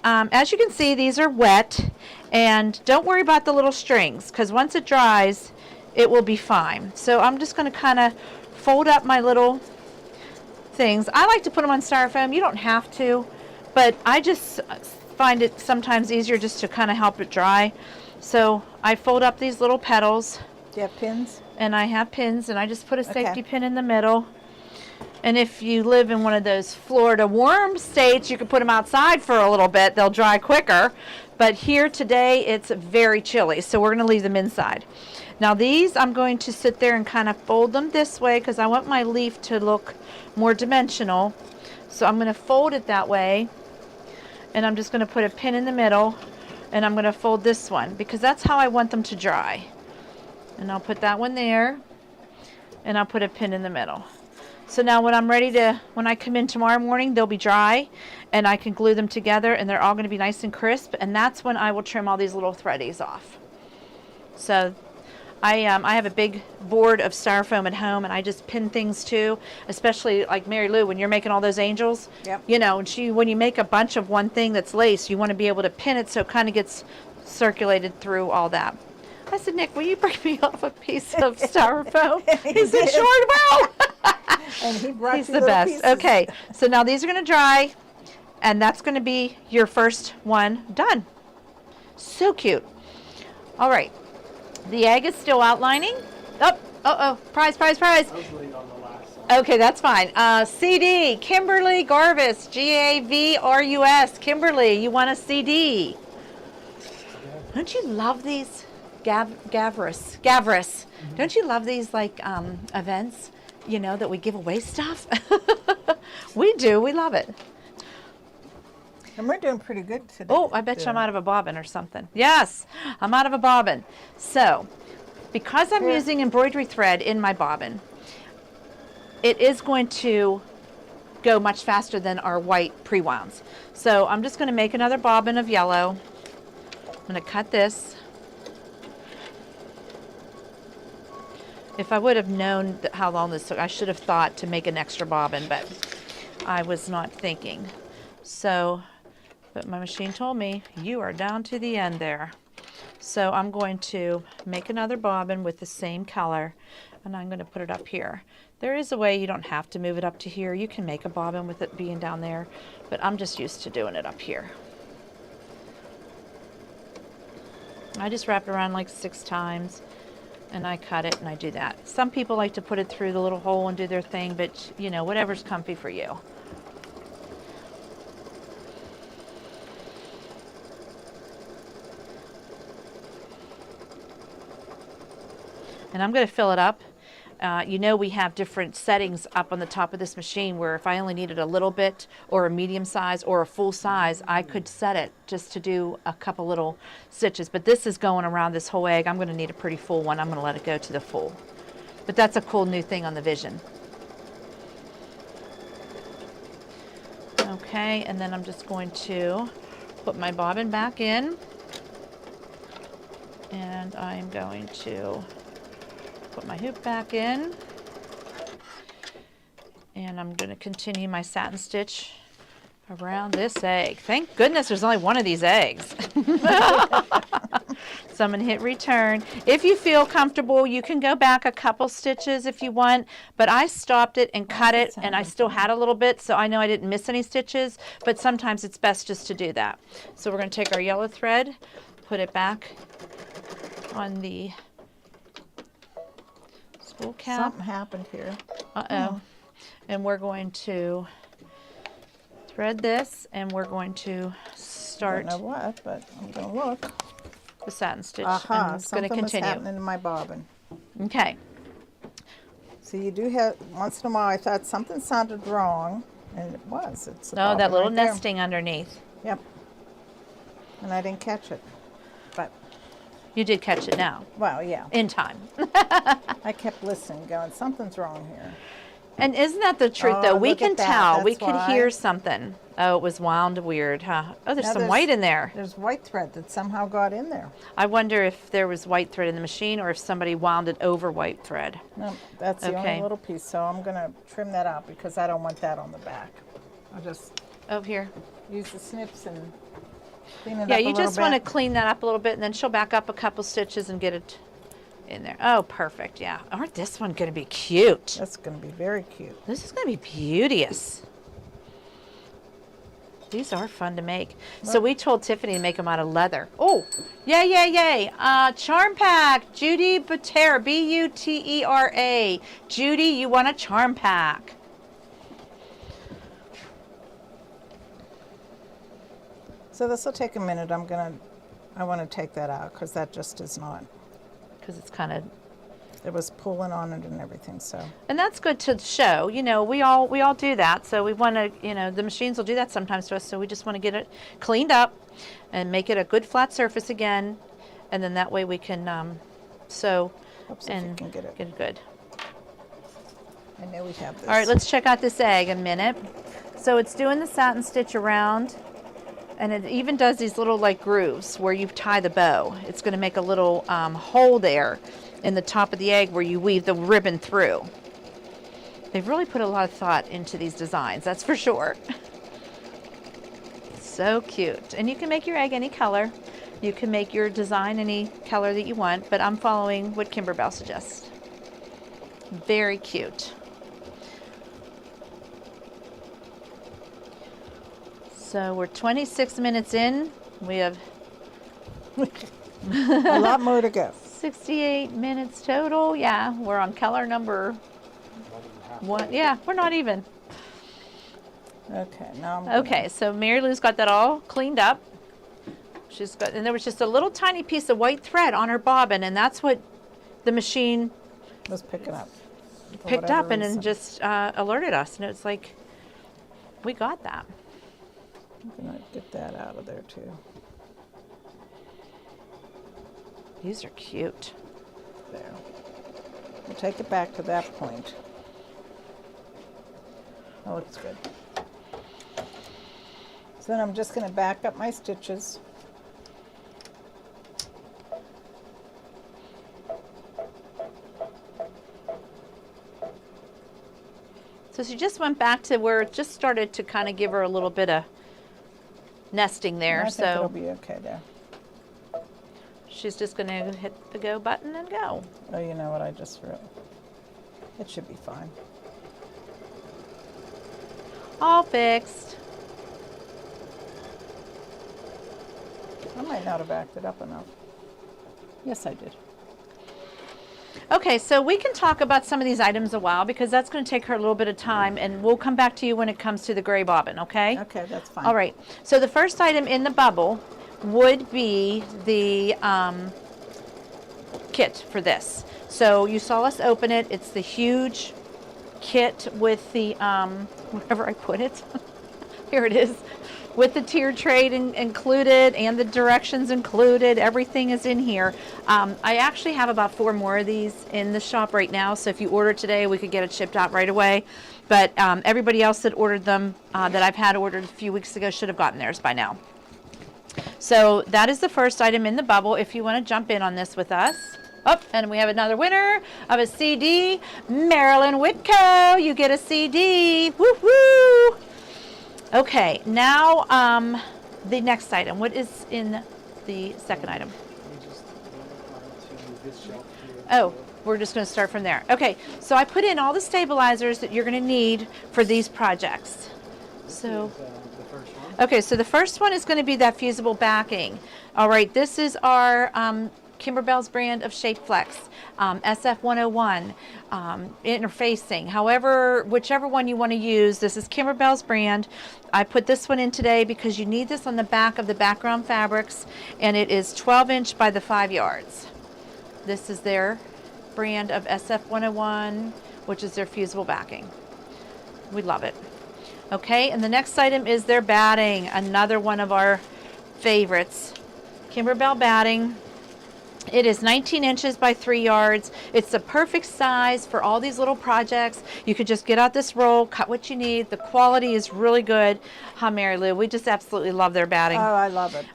as you can see, these are wet, and don't worry about the little strings, because once it dries, it will be fine. So I'm just going to kind of fold up my little things. I like to put them on styrofoam. You don't have to, but I just find it sometimes easier just to kind of help it dry. So I fold up these little petals, Do you have pins? and I have pins, and I just put a Okay. safety pin in the middle. And if you live in one of those Florida warm states, you can put them outside for a little bit. They'll dry quicker. But here today, it's very chilly, so we're going to leave them inside. Now these, I'm going to sit there and kind of fold them this way because I want my leaf to look more dimensional. So I'm going to fold it that way, and I'm just going to put a pin in the middle, and I'm going to fold this one because that's how I want them to dry. And I'll put that one there, and I'll put a pin in the middle. So now when I'm ready to, when I come in tomorrow morning, they'll be dry, and I can glue them together, and they're all going to be nice and crisp, and that's when I will trim all these little threadies off. So I have a big board of styrofoam at home, and I just pin things too, especially like Mary Lou, when you're making all those angels. Yep. You know, and when you make a bunch of one thing that's lace, you want to be able to pin it so it kind of gets circulated through all that. I said, Nick, will you break me off a piece of styrofoam? He said, did. sure will. And he brought He's you the little best. pieces. Okay, so now these are going to dry, and that's going to be your first one done. So cute. All right, the egg is still outlining. Oh, prize, prize, prize. I was late on the last one. Okay, that's fine. CD, Kimberly Garvis, Gavrus. Kimberly, you want a CD. Don't you love these? Gavrus. Mm-hmm. Don't you love these like events, you know, that we give away stuff? We do. We love it. And we're doing pretty good today. Oh, I bet you I'm out of a bobbin or something. Yes, I'm out of a bobbin. So, because I'm Here. using embroidery thread in my bobbin, it is going to go much faster than our white pre-wounds. So I'm just going to make another bobbin of yellow. I'm going to cut this. If I would have known how long this took, I should have thought to make an extra bobbin, but I was not thinking. So, but my machine told me, you are down to the end there. So I'm going to make another bobbin with the same color, and I'm going to put it up here. There is a way you don't have to move it up to here. You can make a bobbin with it being down there, but I'm just used to doing it up here. I just wrap it around like 6 times, and I cut it and I do that. Some people like to put it through the little hole and do their thing, but you know, whatever's comfy for you. And I'm going to fill it up. You know, we have different settings up on the top of this machine where if I only needed a little bit or a medium size or a full size, I could set it just to do a couple little stitches. But this is going around this whole egg. I'm going to need a pretty full one. I'm going to let it go to the full. But that's a cool new thing on the Vision. Okay, and then I'm just going to put my bobbin back in, and I'm going to put my hoop back in, and I'm going to continue my satin stitch around this egg. Thank goodness there's only one of these eggs. So I'm going to hit return. If you feel comfortable, you can go back a couple stitches if you want, but I stopped it and cut it, and I still had a little bit, so I know I didn't miss any stitches, but sometimes it's best just to do that. So we're going to take our yellow thread, put it back on the spool cap. Something happened here. Uh-oh. And we're going to thread this, and we're going to start I don't know what, but I'm going to look. the satin stitch. Aha, And it's going to something was continue. happening in my bobbin. Okay. So you do have, once in a while I thought something sounded wrong, and it was. It's the Oh, that bobbin little right there. nesting underneath. Yep. And I didn't catch it. But, You did catch it now, well, yeah. in time. I kept listening, going, something's wrong here. And isn't that the truth, Oh, though? We look can at that. tell. We That's could why. hear something. Oh, it was wound weird, huh? Oh, there's Now some white in there. There's white thread that somehow got in there. I wonder if there was white thread in the machine or if somebody wound it over white thread. No, that's the Okay. only little piece, so I'm going to trim that out because I don't want that on the back. I'll just Oh, here. use the snips and clean it Yeah, up a you little just want to bit. clean that up a little bit, and then she'll back up a couple stitches and get it in there. Oh, perfect, yeah. Aren't this one going to be cute? That's going to be very cute. This is going to be beauteous. These are fun to make. So we told Tiffany to make them out of leather. Oh, yay, yay, yay. Charm pack, Judy Butera, B-U-T-E-R-A. Judy, you want a charm pack. So this will take a minute. I want to take that out because that just is not, Because it's kind of, it was pulling on it and everything, so. and that's good to show. You know, we all do that. So we want to, you know, the machines will do that sometimes to us. So we just want to get it cleaned up and make it a good flat surface again. And then that way we can sew Oops, if you and can get it. get it good. I know we have this. All right, let's check out this egg a minute. So it's doing the satin stitch around, and it even does these little like grooves where you tie the bow. It's going to make a little hole there in the top of the egg where you weave the ribbon through. They've really put a lot of thought into these designs, that's for sure. So cute. And you can make your egg any color. You can make your design any color that you want, but I'm following what Kimberbell suggests. Very cute. So we're 26 minutes in. We have A lot more to go. 68 minutes total. Yeah, we're on color number Not even half. 1. Yeah, we're not even. Okay, now I'm gonna- Okay, so Mary Lou's got that all cleaned up. She's got, and there was just a little tiny piece of white thread on her bobbin, and that's what the machine Let's pick it up. For picked whatever up and reason. just alerted us. And it's like, we got that. I'm gonna get that out of there too. These are cute. There. We'll take it back to that point. That looks good. So then I'm just going to back up my stitches. So she just went back to where it just started to kind of give her a little bit of nesting there. I think it'll So be okay there. she's just going to hit the go button and go. Oh, you know what? I just realized. It should be fine. All fixed. I might not have backed it up enough. Yes, I did. Okay, so we can talk about some of these items a while because that's going to take her a little bit of time, and we'll come back to you when it comes to the gray bobbin, okay? Okay, that's fine. All right. So the first item in the bubble would be the kit for this. So you saw us open it. It's the huge kit with the, wherever I put it, here it is, with the tier tray included and the directions included. Everything is in here. I actually have about 4 more of these in the shop right now, so if you order today, we could get it shipped out right away. But everybody else that ordered them, that I've had ordered a few weeks ago, should have gotten theirs by now. So that is the first item in the bubble if you want to jump in on this with us. Oh, and we have another winner of a CD, Marilyn Whitco. You get a CD. Woo-hoo! Okay, now the next item. What is in the second item? We just went to this shelf here. Oh, we're just going to start from there. Okay, so I put in all the stabilizers that you're going to need for these projects. So, This is, the first one. okay, so the first one is going to be that fusible backing. All right, this is our Kimberbell's brand of Shape Flex, SF101, interfacing. However, whichever one you want to use, this is Kimberbell's brand. I put this one in today because you need this on the back of the background fabrics, and it is 12" by the 5 yards. This is their brand of SF101, which is their fusible backing. We love it. Okay, and the next item is their batting, another one of our favorites. Kimberbell batting. It is 19 inches by 3 yards. It's the perfect size for all these little projects. You could just get out this roll, cut what you need. The quality is really good. Huh, Mary Lou? We just absolutely love their batting. Oh, I love it.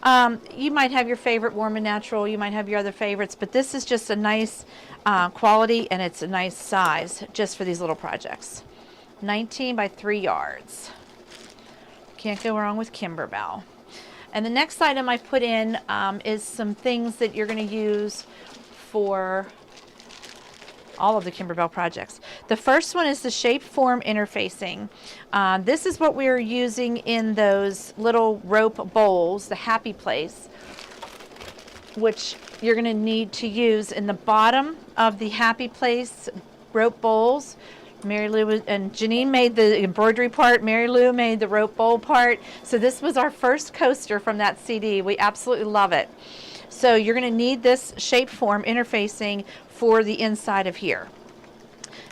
You might have your favorite Warm and Natural. You might have your other favorites, but this is just a nice quality, and it's a nice size just for these little projects. 19 by 3 yards. Can't go wrong with Kimberbell. And the next item I put in is some things that you're going to use for all of the Kimberbell projects. The first one is the shape form interfacing. This is what we're using in those little rope bowls, the Happy Place, which you're going to need to use in the bottom of the Happy Place rope bowls. Mary Lou and Janine made the embroidery part. Mary Lou made the rope bowl part. So this was our first coaster from that CD. We absolutely love it. So you're going to need this shape form interfacing for the inside of here.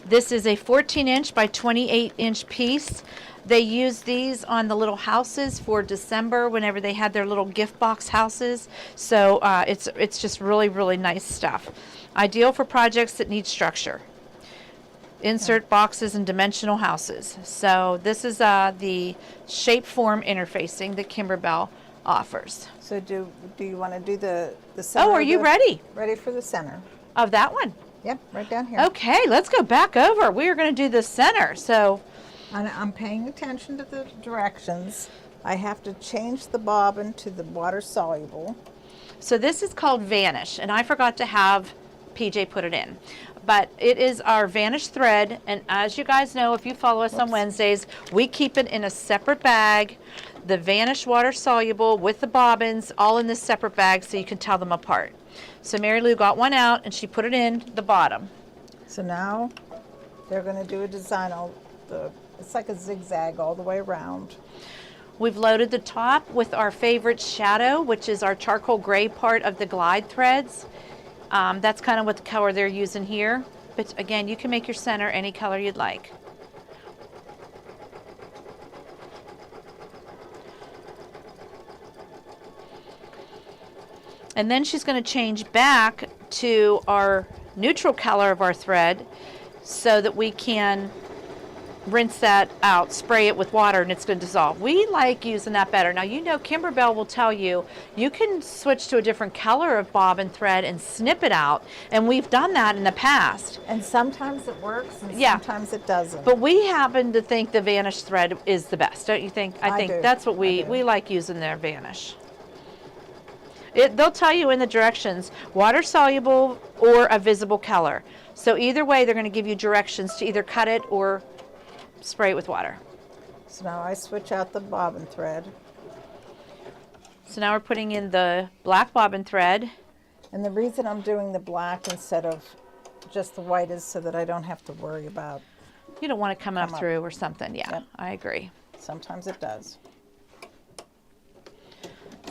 This is a 14" by 28" piece. They use these on the little houses for December whenever they had their little gift box houses. So it's just really, really nice stuff. Ideal for projects that need structure. Insert boxes and dimensional houses. So this is the shape form interfacing that Kimberbell offers. So do you want to do the center? Oh, are you ready? Ready for the center? Of that one? Yep, right down here. Okay, let's go back over. We are going to do the center. So And I'm paying attention to the directions. I have to change the bobbin to the water soluble. So this is called Vanish, and I forgot to have PJ put it in. But it is our Vanish thread, and as you guys know, if you follow us on Wednesdays, we keep it in a separate bag. The Vanish water soluble with the bobbins, all in this separate bag so you can tell them apart. So Mary Lou got one out and she put it in the bottom. So now they're going to do a design, it's like a zigzag all the way around. We've loaded the top with our favorite shadow, which is our charcoal gray part of the glide threads. That's kind of what the color they're using here. But again, you can make your center any color you'd like. And then she's going to change back to our neutral color of our thread so that we can rinse that out, spray it with water, and it's going to dissolve. We like using that better. Now, you know, Kimberbell will tell you, you can switch to a different color of bobbin thread and snip it out, and we've done that in the past. And sometimes it works and Yeah. sometimes it doesn't. But we happen to think the Vanish thread is the best, don't you think? I think do. that's what I do. we like using their Vanish. They'll tell you in the directions, water soluble or a visible color. So either way, they're going to give you directions to either cut it or spray it with water. So now I switch out the bobbin thread. So now we're putting in the black bobbin thread. And the reason I'm doing the black instead of just the white is so that I don't have to worry about, You don't want it coming up Come up. through or something. Yeah, Yep. I agree. sometimes it does.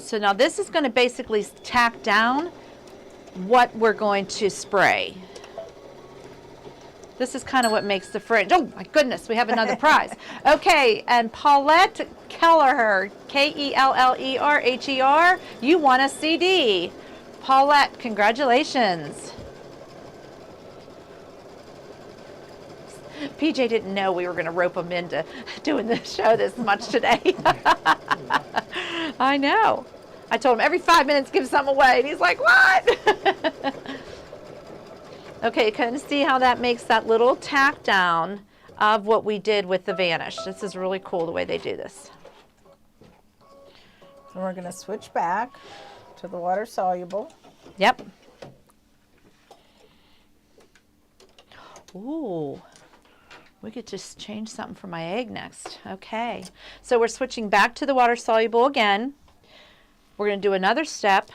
So now this is going to basically tack down what we're going to spray. This is kind of what makes the fringe. Oh my goodness, we have another prize. Okay, and Paulette Kelleher, Kellerher, you won a CD. Paulette, congratulations. PJ didn't know we were going to rope him into doing the show this much today. I know. I told him every 5 minutes give some away, and he's like, what? Okay, kind of see how that makes that little tack down of what we did with the vanish. This is really cool the way they do this. And we're going to switch back to the water soluble. Yep. Ooh, we could just change something for my egg next. Okay, so we're switching back to the water soluble again. We're going to do another step.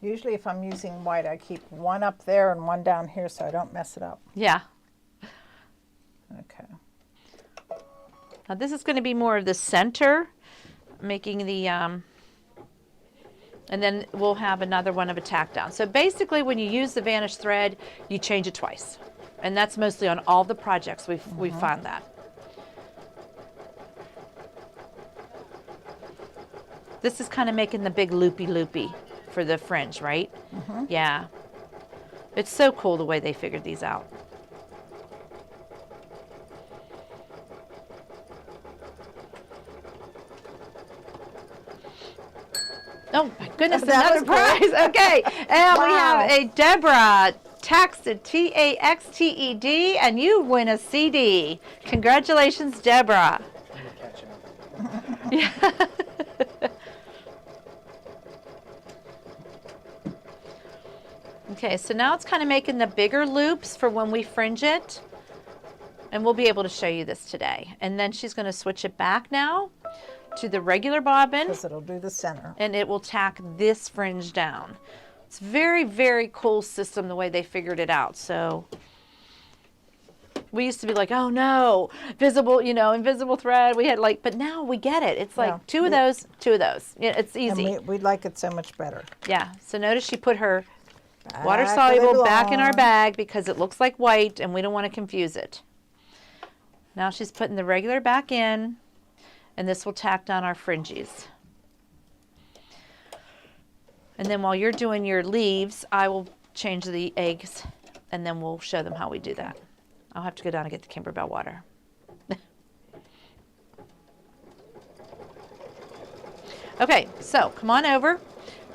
Usually if I'm using white, I keep one up there and one down here so I don't mess it up. Yeah. Okay. Now this is going to be more of the center, making the, and then we'll have another one of a tack down. So basically when you use the vanish thread, you change it twice. And that's mostly on all the projects we've found that. This is kind of making the big loopy for the fringe, right? Yeah. It's so cool the way they figured these out. Oh my goodness, That another was great. prize. Okay, and we Wow. have a Deborah Taxted, Taxted, and you win a CD. Congratulations, Deborah. I'm catching up. Okay, so now it's kind of making the bigger loops for when we fringe it. And we'll be able to show you this today. And then she's going to switch it back now to the regular bobbin. Because it'll do the center. And it will tack this fringe down. It's very, very cool system the way they figured it out. So we used to be like, oh no, visible, you know, invisible thread. We had like, but now we get it. It's like Yeah. two of those, two of those. Yeah, it's easy. And we like it so much better. Yeah, so notice she put her Back water where they soluble back in our belong. bag because it looks like white and we don't want to confuse it. Now she's putting the regular back in, and this will tack down our fringes. And then while you're doing your leaves, I will change the eggs, and then we'll show them how we do that. I'll have to go down and get the Kimberbell water. Okay, so come on over.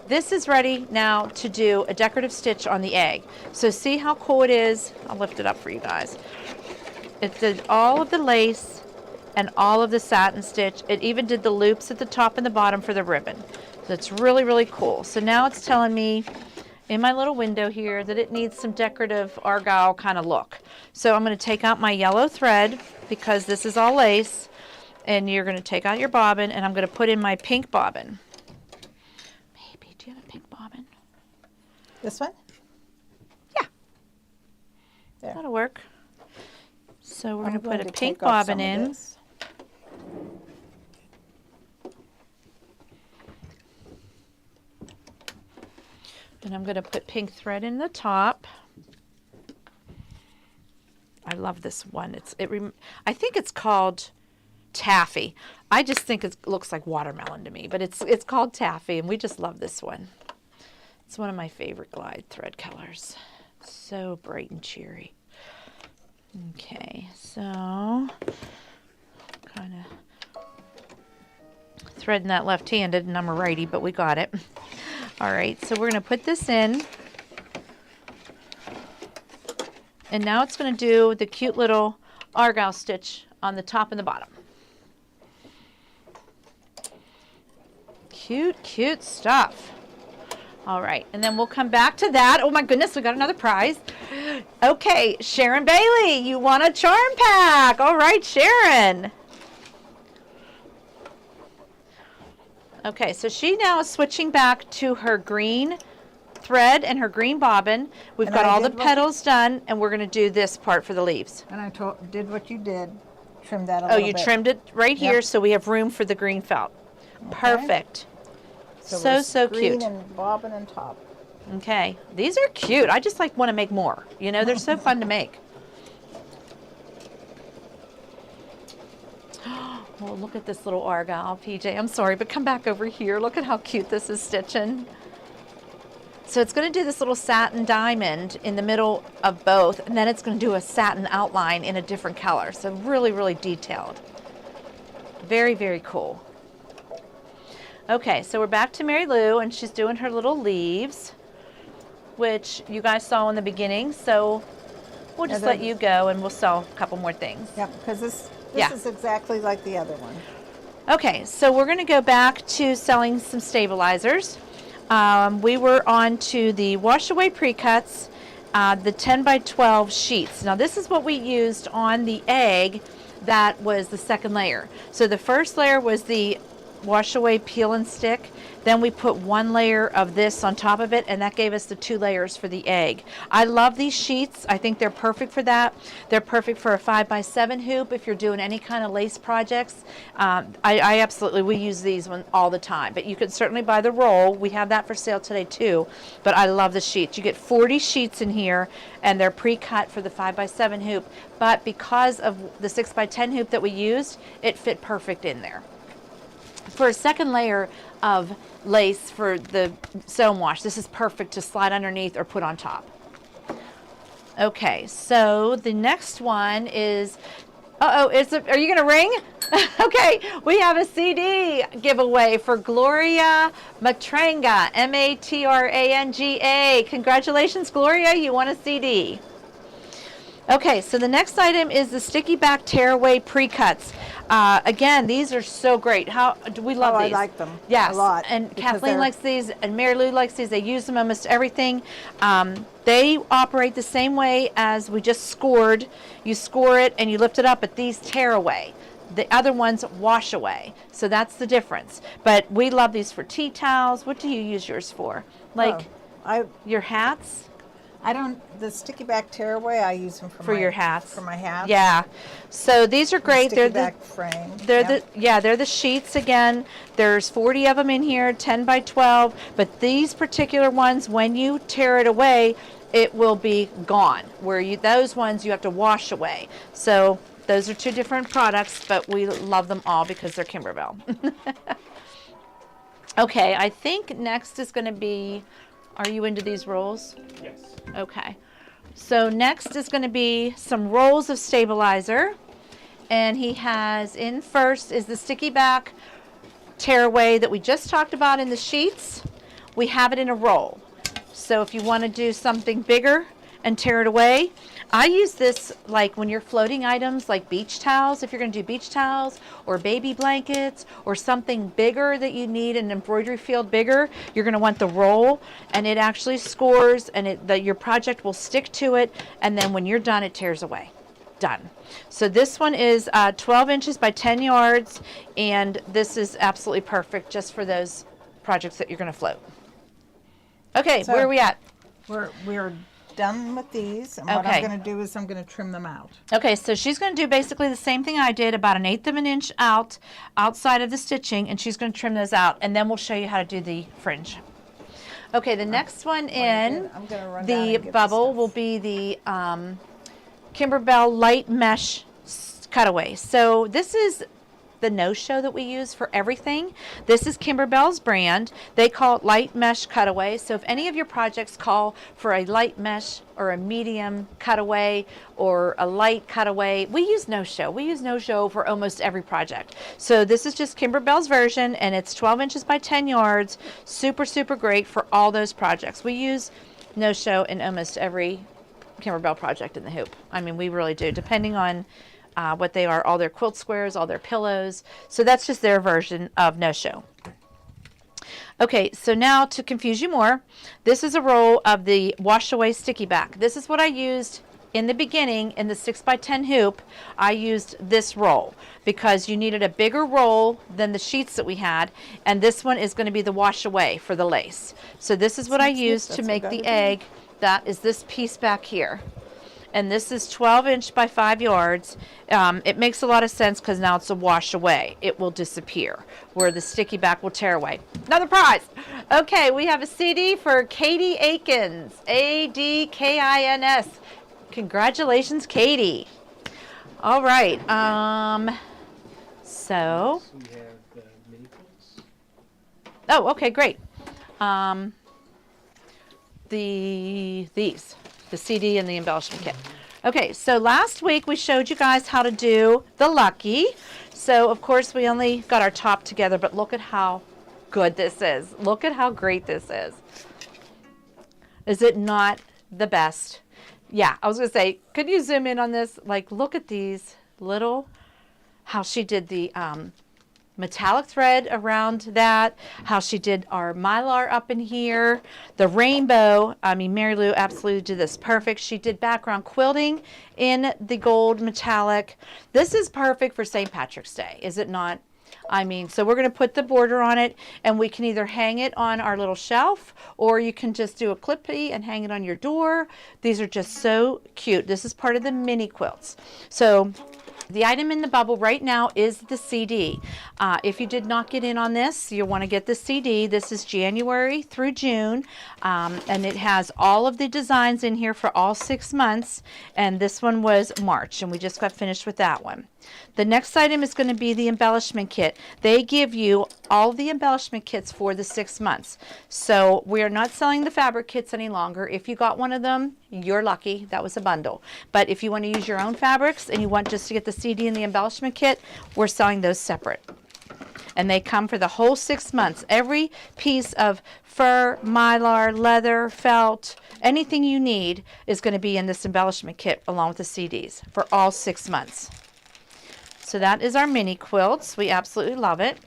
This is ready now to do a decorative stitch on the egg. So see how cool it is? I'll lift it up for you guys. It did all of the lace and all of the satin stitch. It even did the loops at the top and the bottom for the ribbon. So it's really, really cool. So now it's telling me in my little window here that it needs some decorative argyle kind of look. So I'm going to take out my yellow thread because this is all lace, and you're going to take out your bobbin, and I'm going to put in my pink bobbin. Maybe, do you have a pink bobbin? This one? Yeah. There. That'll work. So we're going I'm to put a to pink take off bobbin some of in. this. And I'm going to put pink thread in the top. I love this one. I think it's called taffy. I just think it looks like watermelon to me, but it's called taffy, and we just love this one. It's one of my favorite glide thread colors. So bright and cheery. Okay, so kind of threading that left-handed, and I'm a righty, but we got it. All right, so we're going to put this in. And now it's going to do the cute little argyle stitch on the top and the bottom. Cute, cute stuff. All right, and then we'll come back to that. Oh my goodness, we got another prize. Okay, Sharon Bailey, you want a charm pack. All right, Sharon. Okay, so she now is switching back to her green thread and her green bobbin. We've And got I all the did what- petals done, and we're going to do this part for the leaves. And I did what you did. Trim that a Oh, little you bit. trimmed it right here, Yep. so we have room for the green felt. Perfect. So So, we're so green cute. and bobbin and top. Okay, these are cute. I just want to make more. You know, they're so fun to make. Oh, look at this little argyle, PJ. I'm sorry, but come back over here. Look at how cute this is stitching. So it's going to do this little satin diamond in the middle of both, and then it's going to do a satin outline in a different color. So really, really detailed. Very, very cool. Okay, so we're back to Mary Lou, and she's doing her little leaves, which you guys saw in the beginning. So we'll just let you go, and we'll sell a couple more things. Yep, because this Yeah. is exactly like the other one. Okay, so we're going to go back to selling some stabilizers. We were on to the wash away pre-cuts, the 10 by 12 sheets. Now this is what we used on the egg that was the second layer. So the first layer was the wash away peel and stick. Then we put one layer of this on top of it, and that gave us the 2 layers for the egg. I love these sheets. I think they're perfect for that. They're perfect for a 5x7 hoop if you're doing any kind of lace projects. I absolutely, we use these one all the time, but you can certainly buy the roll. We have that for sale today too, but I love the sheets. You get 40 sheets in here, and they're pre-cut for the 5x7 hoop, but because of the 6x10 hoop that we used, it fit perfect in there. For a second layer of lace for the sew and wash, this is perfect to slide underneath or put on top. Okay, so the next one is, are you gonna ring? Okay, we have a CD giveaway for Gloria Matranga, Matranga. Congratulations, Gloria, you won a CD. Okay, so the next item is the sticky back tearaway pre-cuts. Again, these are so great. How do we love these? I like them. Yes, a lot. and Kathleen likes these, and Mary Lou likes these. They use them almost everything. They operate the same way as we just scored. You score it and you lift it up, but these tear away. The other ones wash away. So that's the difference. But we love these for tea towels. What do you use yours for? Like your hats? I don't, the sticky back tearaway, I use them for your hats. For my hats. Yeah. So these are great. Sticky back frame. They're the sheets again. There's 40 of them in here, 10 by 12, but these particular ones, when you tear it away, it will be gone. Those ones you have to wash away. So those are 2 different products, but we love them all because they're Kimberbell. Okay, I think next is going to be, are you into these rolls? Yes. Okay, so next is going to be some rolls of stabilizer, and he has in first is the sticky back tearaway that we just talked about in the sheets. We have it in a roll, so if you want to do something bigger and tear it away, I use this like when you're floating items like beach towels. If you're going to do beach towels or baby blankets or something bigger that you need an embroidery field bigger, you're going to want the roll, and it actually scores, and your project will stick to it, and then when you're done, it tears away. Done. So this one is 12 inches by 10 yards, and this is absolutely perfect just for those projects that you're going to float. Okay, So where are we at? We're done with these, and what Okay. I'm going to do is I'm going to trim them out. Okay, so she's going to do basically the same thing I did, about 1/8 of an inch outside of the stitching, and she's going to trim those out, and then we'll show you how to do the fringe. Okay, the next one in I'm gonna run down the and get bubble stuff. will be the Kimberbell light mesh cutaway. So this is the no-show that we use for everything. This is Kimberbell's brand. They call it light mesh cutaway. So if any of your projects call for a light mesh or a medium cutaway or a light cutaway, we use no-show. We use no-show for almost every project. So this is just Kimberbell's version, and it's 12 inches by 10 yards. Super, super great for all those projects. We use no-show in almost every Kimberbell project in the hoop. I mean, we really do, depending on what they are, all their quilt squares, all their pillows. So that's just their version of no-show. Okay, so now to confuse you more, this is a roll of the wash away sticky back. This is what I used in the beginning in the 6x10 hoop. I used this roll because you needed a bigger roll than the sheets that we had, and this one is going to be the wash away for the lace. So this is what I used to make the egg. That is this piece back here. And this is 12 inch by 5 yards. It makes a lot of sense because now it's a wash away. It will disappear where the sticky back will tear away. Another prize. Okay, we have a CD for Katie Akins, Adkins. Congratulations, Katie. All right. So we have mini quilts. oh, okay, great. the CD and the embellishment kit. Okay, so last week we showed you guys how to do the Lucky. So of course we only got our top together, but look at how good this is. Look at how great this is. Is it not the best? Yeah, I was gonna say, could you zoom in on this? Like, look at these little, how she did the metallic thread around that, how she did our mylar up in here, the rainbow. I mean, Mary Lou absolutely did this perfect. She did background quilting in the gold metallic. This is perfect for St. Patrick's Day, is it not? I mean, so we're going to put the border on it, and we can either hang it on our little shelf, or you can just do a clippy and hang it on your door. These are just so cute. This is part of the mini quilts. So the item in the bubble right now is the CD. If you did not get in on this, you'll want to get the CD. This is January through June, and it has all of the designs in here for all 6 months, and this one was March, and we just got finished with that one. The next item is going to be the embellishment kit. They give you all the embellishment kits for the 6 months. So we are not selling the fabric kits any longer. If you got one of them, you're lucky. That was a bundle. But if you want to use your own fabrics and you want just to get the CD and the embellishment kit, we're selling those separate. And they come for the whole 6 months. Every piece of fur, mylar, leather, felt, anything you need is going to be in this embellishment kit along with the CDs for all 6 months. So that is our mini quilts. We absolutely love it.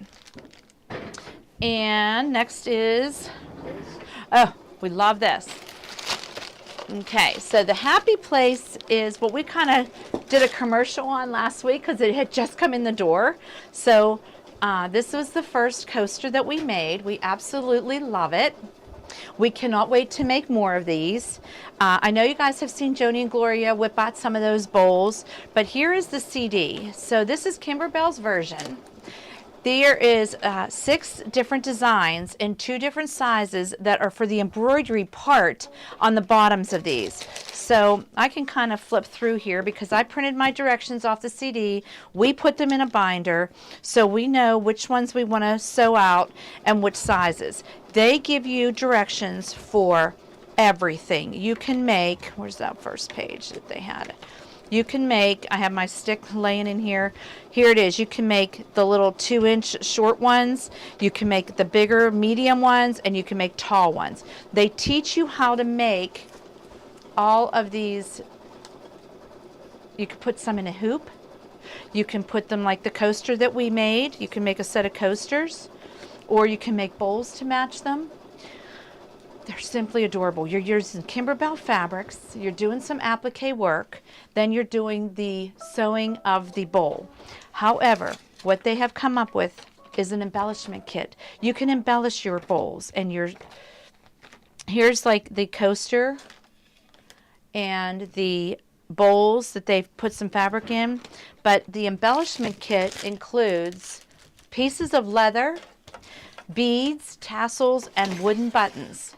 And next is, oh, we love this. Okay, so the Happy Place is what we kind of did a commercial on last week because it had just come in the door. So this was the first coaster that we made. We absolutely love it. We cannot wait to make more of these. I know you guys have seen Joni and Gloria whip out some of those bowls, but here is the CD. So this is Kimberbell's version. There is 6 different designs in 2 different sizes that are for the embroidery part on the bottoms of these. So I can kind of flip through here because I printed my directions off the CD. We put them in a binder so we know which ones we want to sew out and which sizes. They give you directions for everything. You can make, where's that first page that they had? You can make, I have my stick laying in here. Here it is. You can make the little 2-inch short ones. You can make the bigger medium ones, and you can make tall ones. They teach you how to make all of these. You can put some in a hoop. You can put them like the coaster that we made. You can make a set of coasters, or you can make bowls to match them. They're simply adorable. You're using Kimberbell fabrics, you're doing some applique work, then you're doing the sewing of the bowl. However, what they have come up with is an embellishment kit. You can embellish your bowls, and here's like the coaster and the bowls that they've put some fabric in, but the embellishment kit includes pieces of leather, beads, tassels, and wooden buttons.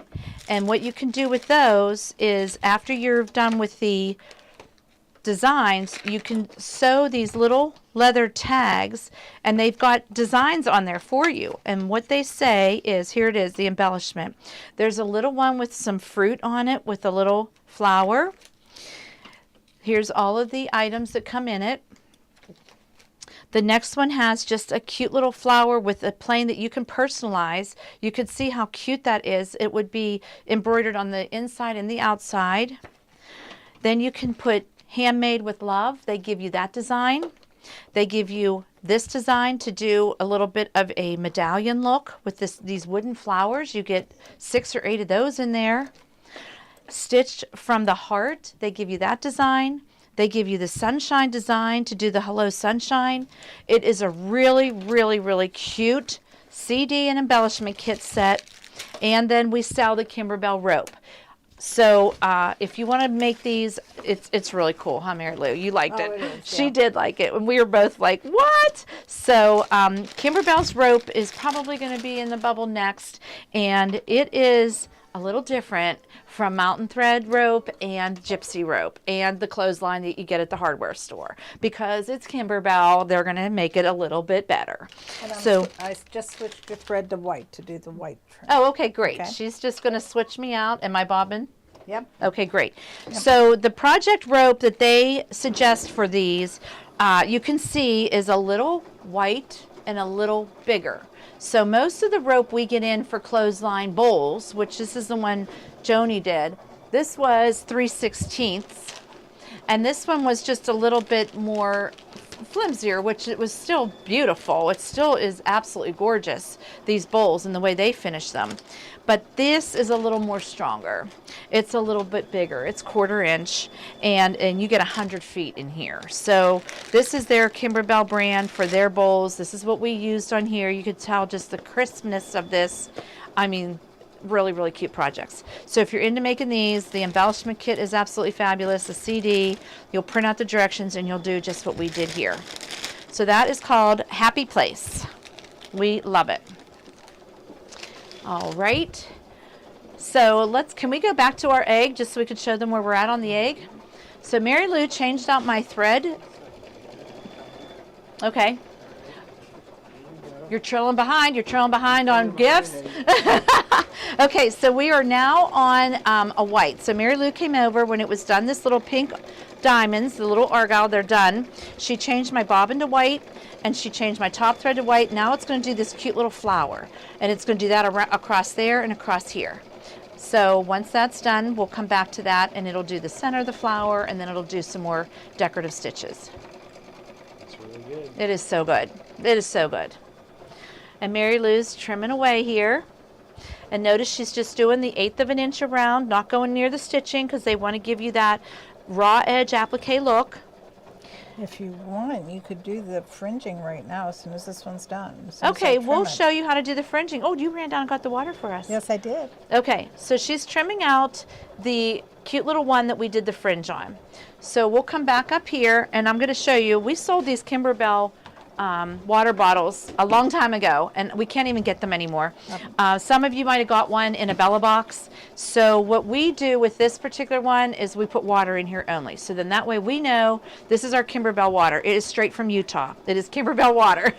And what you can do with those is after you're done with the designs, you can sew these little leather tags, and they've got designs on there for you. And what they say is, here it is, the embellishment. There's a little one with some fruit on it with a little flower. Here's all of the items that come in it. The next one has just a cute little flower with a plain that you can personalize. You can see how cute that is. It would be embroidered on the inside and the outside. Then you can put handmade with love. They give you that design. They give you this design to do a little bit of a medallion look with these wooden flowers. You get 6 or 8 of those in there. Stitched from the heart, they give you that design. They give you the sunshine design to do the Hello Sunshine. It is a really, really, really cute CD and embellishment kit set. And then we sell the Kimberbell rope. So if you want to make these, it's really cool, huh, Mary Lou? You liked it. It is, She yeah. did like it. And we were both like, what? So Kimberbell's rope is probably going to be in the bubble next. And it is a little different from mountain thread rope and gypsy rope and the clothesline that you get at the hardware store. Because it's Kimberbell, they're going to make it a little bit better. And So, I just switched the thread to white to do the white trim. oh, okay, great. Okay. She's just going to switch me out. Am I bobbing? Yep. Okay, great. So the project rope that they suggest for these, you can see is a little white and a little bigger. So most of the rope we get in for clothesline bowls, which this is the one Joni did, this was 3/16, and this one was just a little bit more flimsier, which it was still beautiful. It still is absolutely gorgeous, these bowls and the way they finish them. But this is a little more stronger. It's a little bit bigger. It's 1/4 inch, and you get 100 feet in here. So this is their Kimberbell brand for their bowls. This is what we used on here. You could tell just the crispness of this. I mean, really, really cute projects. So if you're into making these, the embellishment kit is absolutely fabulous. The CD, you'll print out the directions and you'll do just what we did here. So that is called Happy Place. We love it. All right. So can we go back to our egg just so we could show them where we're at on the egg? So Mary Lou changed out my thread. Okay. You're trailing behind. You're trailing behind on gifts. Okay, so we are now on a white. So Mary Lou came over when it was done. This little pink diamonds, the little argyle, they're done. She changed my bobbin to white, and she changed my top thread to white. Now it's going to do this cute little flower, and it's going to do that across there and across here. So once that's done, we'll come back to that, and it'll do the center of the flower, and then it'll do some more decorative stitches. It's really good. It is so good. It is so good. And Mary Lou's trimming away here. And notice she's just doing the 1/8 of an inch around, not going near the stitching because they want to give you that raw edge applique look. If you want, you could do the fringing right now as soon as this one's done. As soon as I Okay, trim we'll it. show you how to do the fringing. Oh, you ran down and got the water for us. Yes, I did. Okay, so she's trimming out the cute little one that we did the fringe on. So we'll come back up here and I'm going to show you. We sold these Kimberbell water bottles a long time ago, and we can't even get them anymore. Some of you might have got one in a Bella box. So what we do with this particular one is we put water in here only. So then that way we know this is our Kimberbell water. It is straight from Utah. It is Kimberbell water.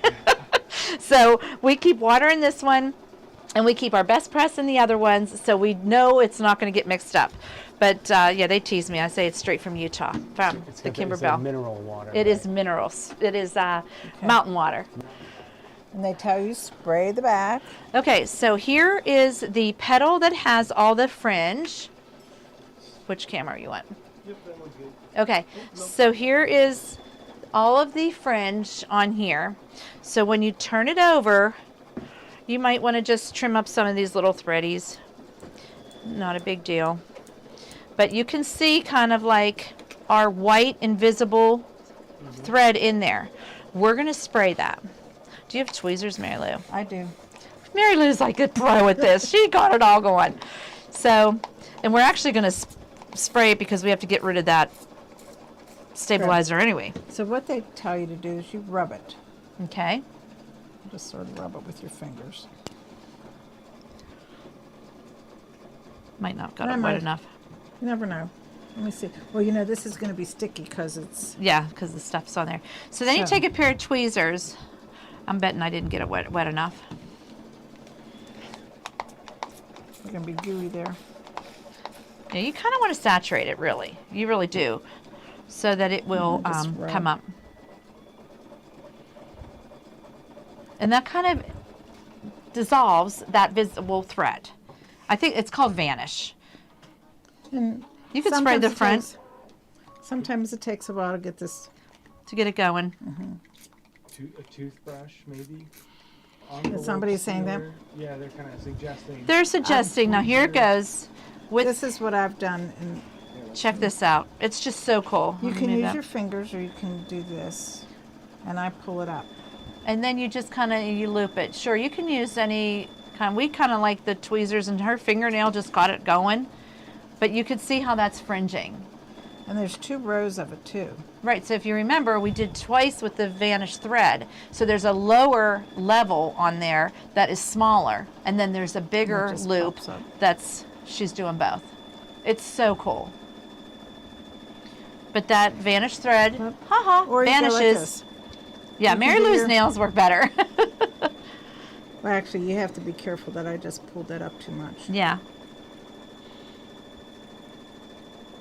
So we keep water in this one, and we keep our best press in the other ones, so we know it's not going to get mixed up. But yeah, they tease me. I say it's straight from Utah, from It's the got it's Kimberbell. mineral water. It is minerals. It is mountain water. And they tell you spray the back. Okay, so here is the petal that has all the fringe. Which camera are you on? Yep, that one's good. Okay, so here is all of the fringe on here. So when you turn it over, you might want to just trim up some of these little threadies. Not a big deal. But you can see kind of like our white invisible thread in there. We're going to spray that. Do you have tweezers, Mary Lou? I do. Mary Lou's like a pro at this. She got it all going. So, and we're actually going to spray it because we have to get rid of that stabilizer anyway. So what they tell you to do is you rub it. Okay. Just sort of rub it with your fingers. Might not got I it might- wet enough. You never know. Let me see. Well, you know, this is going to be sticky because it's... Yeah, because the stuff's on there. So then you So- take a pair of tweezers. I'm betting I didn't get it wet enough. It's going to be gooey there. Yeah, you kind of want to saturate it, really. You really do, so that it will just rub. come up. And that kind of dissolves that visible thread. I think it's called vanish. And You could spray sometimes the it front takes- sometimes it takes a while to get this. to get it going. A toothbrush, maybe. somebody saying that? Envelopes here. Yeah, they're kind of suggesting. They're suggesting, now here it goes. This is what I've done. And Check this out. It's just so cool. you Let me can move use that. your fingers or you can do this. And I pull it up. And then you just kind of, you loop it. Sure, you can use any kind, we kind of like the tweezers, and her fingernail just got it going. But you could see how that's fringing. And there's 2 rows of it too. Right, so if you remember, we did twice with the vanish thread. So there's a lower level on there that is smaller, and then there's a bigger just loop pops up. that's she's doing both. It's so cool. But that vanished thread, haha, Or you go like vanishes. this. Yeah, You can Mary do Lou's your- nails work better. Well, actually, you have to be careful that I just pulled that up too much. Yeah.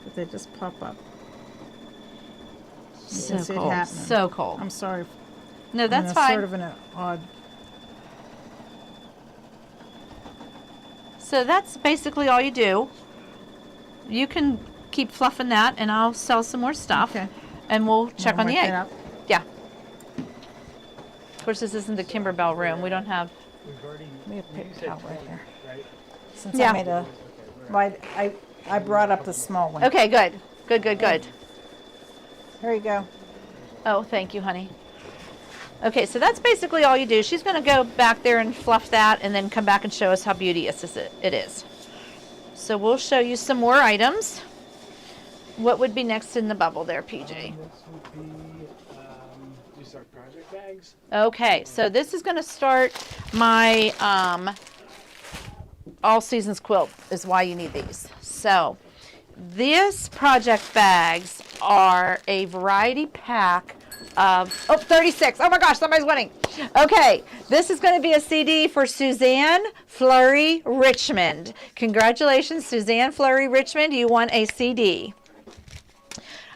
But they just pop up. You So can see it cool. happening. So cool. I'm sorry. No, I'm that's in a fine. Sort of in an odd. So that's basically all you do. You can keep fluffing that, and I'll sell some more stuff. Okay. And we'll check on Wanna the wipe egg. that up? Yeah. Of course, this isn't the Kimberbell room. We don't have. We've already. We have paper You said towel right 20, here. right? Since Yeah. I made a. Well, I brought up the small one. Okay, good. Good, good, good. Here you go. Oh, thank you, honey. Okay, so that's basically all you do. She's going to go back there and fluff that and then come back and show us how beauteous it is. So we'll show you some more items. What would be next in the bubble there, PJ? This would be, these are project bags. Okay, so this is going to start my all seasons quilt is why you need these. So these project bags are a variety pack of, 36. Oh my gosh, somebody's winning. Okay, this is going to be a CD for Suzanne Fleury Richmond. Congratulations, Suzanne Fleury Richmond. You won a CD.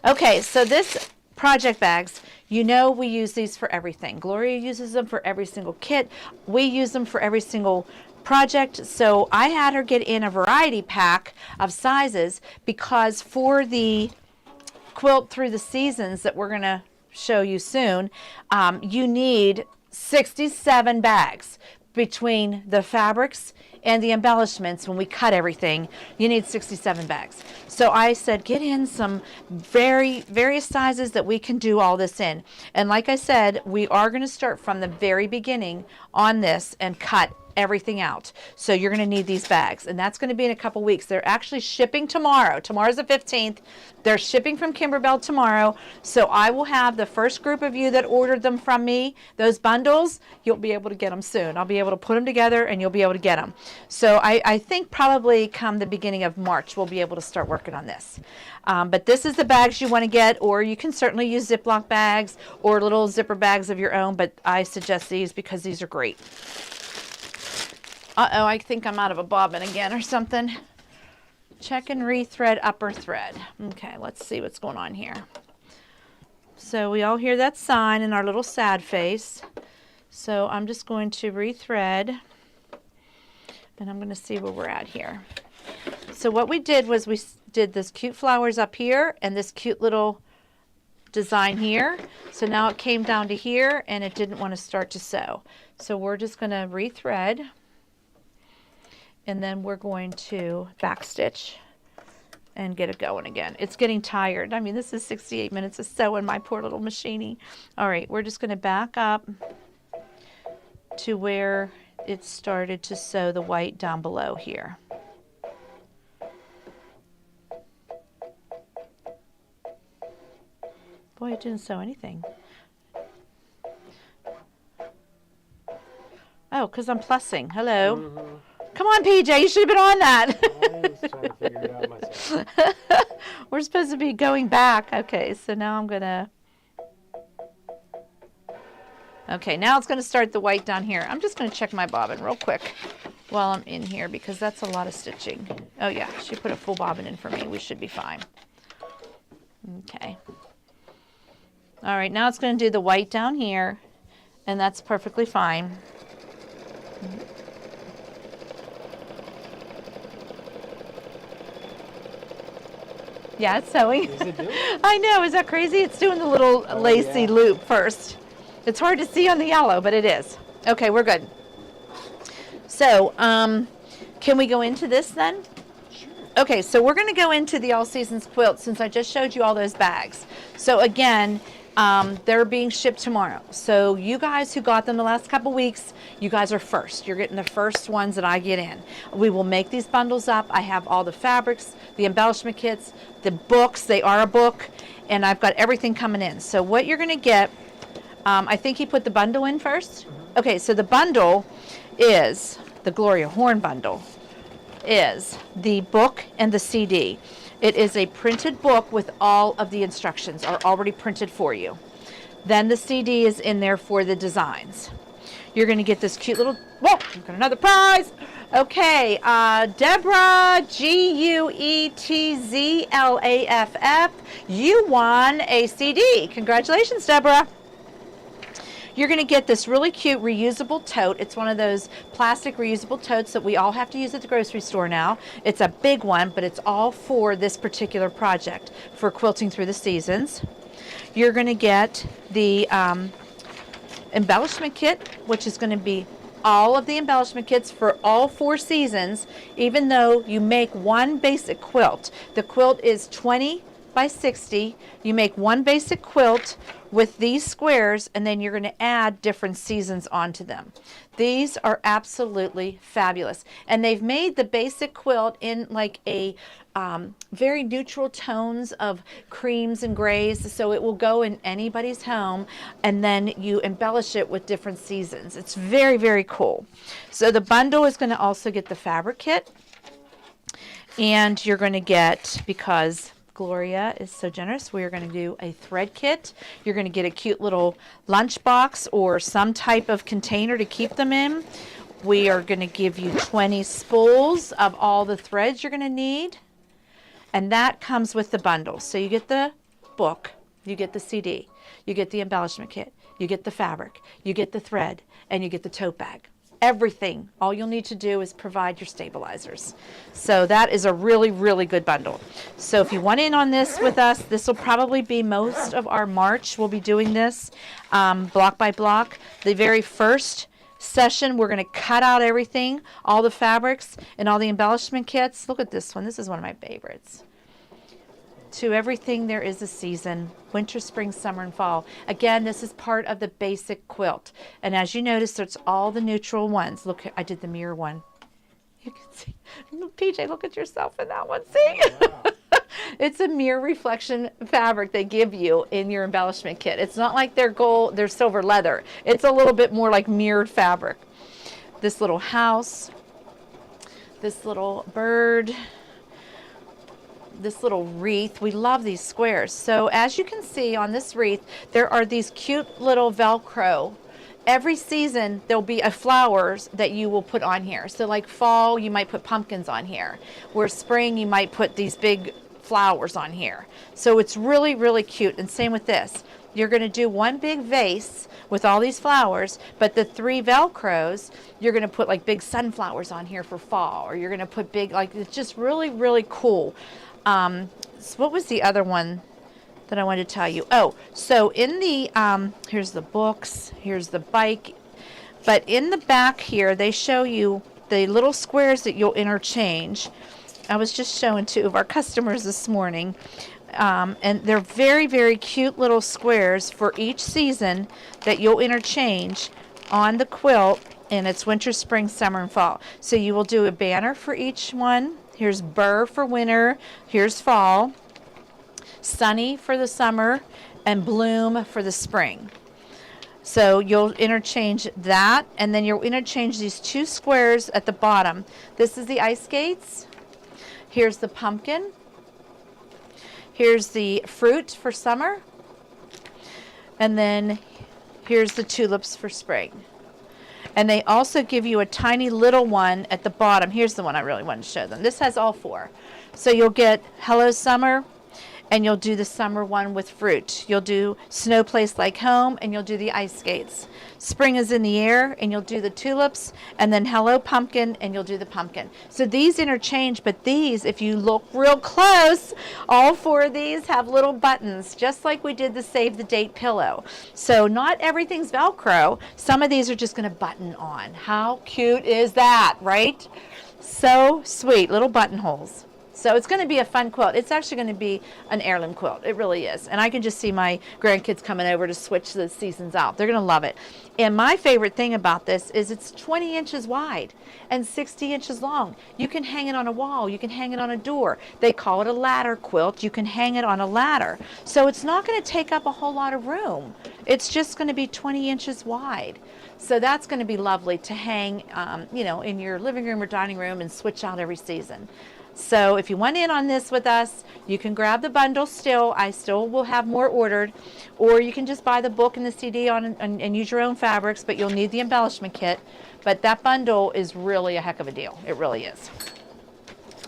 Okay, so this project bags, you know we use these for everything. Gloria uses them for every single kit. We use them for every single project. So I had her get in a variety pack of sizes because for the quilt through the seasons that we're going to show you soon, you need 67 bags between the fabrics and the embellishments. When we cut everything, you need 67 bags. So I said, get in some various sizes that we can do all this in. And like I said, we are going to start from the very beginning on this and cut everything out. So you're going to need these bags, and that's going to be in a couple weeks. They're actually shipping tomorrow. Tomorrow's the 15th. They're shipping from Kimberbell tomorrow. So I will have the first group of you that ordered them from me, those bundles, you'll be able to get them soon. I'll be able to put them together and you'll be able to get them. So I think probably come the beginning of March, we'll be able to start working on this. But this is the bags you want to get, or you can certainly use Ziploc bags or little zipper bags of your own, but I suggest these because these are great. Uh-oh, I think I'm out of a bobbin again or something. Check and rethread upper thread. Okay, let's see what's going on here. So we all hear that sign in our little sad face. So I'm just going to rethread, and I'm going to see where we're at here. So what we did was we did this cute flowers up here and this cute little design here. So now it came down to here and it didn't want to start to sew. So we're just going to rethread. And then we're going to backstitch and get it going again. It's getting tired. I mean, this is 68 minutes of sewing, my poor little machine. All right, we're just going to back up to where it started to sew the white down below here. Boy, it didn't sew anything. Oh, because I'm plussing. Hello. Mm-hmm. Come on, PJ, you should have been on that. I was trying to figure it out myself. We're supposed to be going back. Okay, so now I'm going to... Okay, now it's going to start the white down here. I'm just going to check my bobbin real quick while I'm in here because that's a lot of stitching. Oh, yeah, she put a full bobbin in for me. We should be fine. Okay. All right, now it's going to do the white down here, and that's perfectly fine. Yeah, it's sewing. Is it doing? I know, is that crazy? It's doing the little lacy yeah. loop first. It's hard to see on the yellow, but it is. Okay, we're good. So, can we go into this then? Sure. Okay, so we're going to go into the All Seasons quilt since I just showed you all those bags. So again, they're being shipped tomorrow. So you guys who got them the last couple weeks, you guys are first. You're getting the first ones that I get in. We will make these bundles up. I have all the fabrics, the embellishment kits, the books. They are a book, and I've got everything coming in. So what you're going to get, I think he put the bundle in first. Okay, so the bundle is the Gloria Horn bundle. is the book and the CD. It is a printed book with all of the instructions are already printed for you. Then the CD is in there for the designs. You're going to get this cute little, whoa, we've got another prize. Okay, Deborah, Guetzlaff, you won a CD. Congratulations, Deborah. You're going to get this really cute reusable tote. It's one of those plastic reusable totes that we all have to use at the grocery store now. It's a big one, but it's all for this particular project, for quilting through the seasons. You're going to get the embellishment kit, which is going to be all of the embellishment kits for all 4 seasons, even though you make one basic quilt. The quilt is 20 by 60. You make one basic quilt with these squares, and then you're going to add different seasons onto them. These are absolutely fabulous, and they've made the basic quilt in like a very neutral tones of creams and grays, so it will go in anybody's home, and then you embellish it with different seasons. It's very, very cool. So the bundle is going to also get the fabric kit, and you're going to get, because Gloria is so generous, we are going to do a thread kit. You're going to get a cute little lunchbox or some type of container to keep them in. We are going to give you 20 spools of all the threads you're going to need. And that comes with the bundle. So you get the book, you get the CD, you get the embellishment kit, you get the fabric, you get the thread, and you get the tote bag. Everything. All you'll need to do is provide your stabilizers. So that is a really, really good bundle. So if you want in on this with us, this will probably be most of our March. We'll be doing this block by block. The very first session, we're going to cut out everything, all the fabrics and all the embellishment kits. Look at this one. This is one of my favorites. To everything there is a season, winter, spring, summer, and fall. Again, this is part of the basic quilt. And as you notice, it's all the neutral ones. Look, I did the mirror one. You can see. PJ, look at yourself in that one. See? Wow. It's a mirror reflection fabric they give you in your embellishment kit. It's not like they're gold, they're silver leather. It's a little bit more like mirrored fabric. This little house, this little bird, this little wreath. We love these squares. So as you can see on this wreath, there are these cute little Velcro. Every season there'll be a flowers that you will put on here. So like fall, you might put pumpkins on here. Where spring, you might put these big flowers on here. So it's really, really cute. And same with this. You're going to do one big vase with all these flowers, but the 3 Velcros, you're going to put like big sunflowers on here for fall, or you're going to put big, like, it's just really, really cool. So what was the other one that I wanted to tell you? Oh, so in the, here's the books, here's the bike, but in the back here, they show you the little squares that you'll interchange. I was just showing 2 of our customers this morning, and they're very, very cute little squares for each season that you'll interchange on the quilt, and it's winter, spring, summer, and fall. So you will do a banner for each one. Here's Burr for winter, here's fall, Sunny for the summer, and Bloom for the spring. So you'll interchange that, and then you'll interchange these 2 squares at the bottom. This is the ice skates. Here's the pumpkin. Here's the fruit for summer. And then here's the tulips for spring. And they also give you a tiny little one at the bottom. Here's the one I really wanted to show them. This has all 4. So you'll get Hello Summer, and you'll do the summer one with fruit. You'll do Snow Place Like Home, and you'll do the ice skates. Spring is in the air, and you'll do the tulips, and then Hello Pumpkin, and you'll do the pumpkin. So these interchange, but these, if you look real close, all 4 of these have little buttons, just like we did the Save the Date pillow. So not everything's Velcro. Some of these are just going to button on. How cute is that, right? So sweet, little buttonholes. So it's going to be a fun quilt. It's actually going to be an heirloom quilt. It really is. And I can just see my grandkids coming over to switch the seasons out. They're going to love it. And my favorite thing about this is it's 20 inches wide and 60 inches long. You can hang it on a wall. You can hang it on a door. They call it a ladder quilt. You can hang it on a ladder. So it's not going to take up a whole lot of room. It's just going to be 20 inches wide. So that's going to be lovely to hang, you know, in your living room or dining room and switch out every season. So if you want in on this with us, you can grab the bundle still. I still will have more ordered. Or you can just buy the book and the CD and use your own fabrics, but you'll need the embellishment kit. But that bundle is really a heck of a deal. It really is.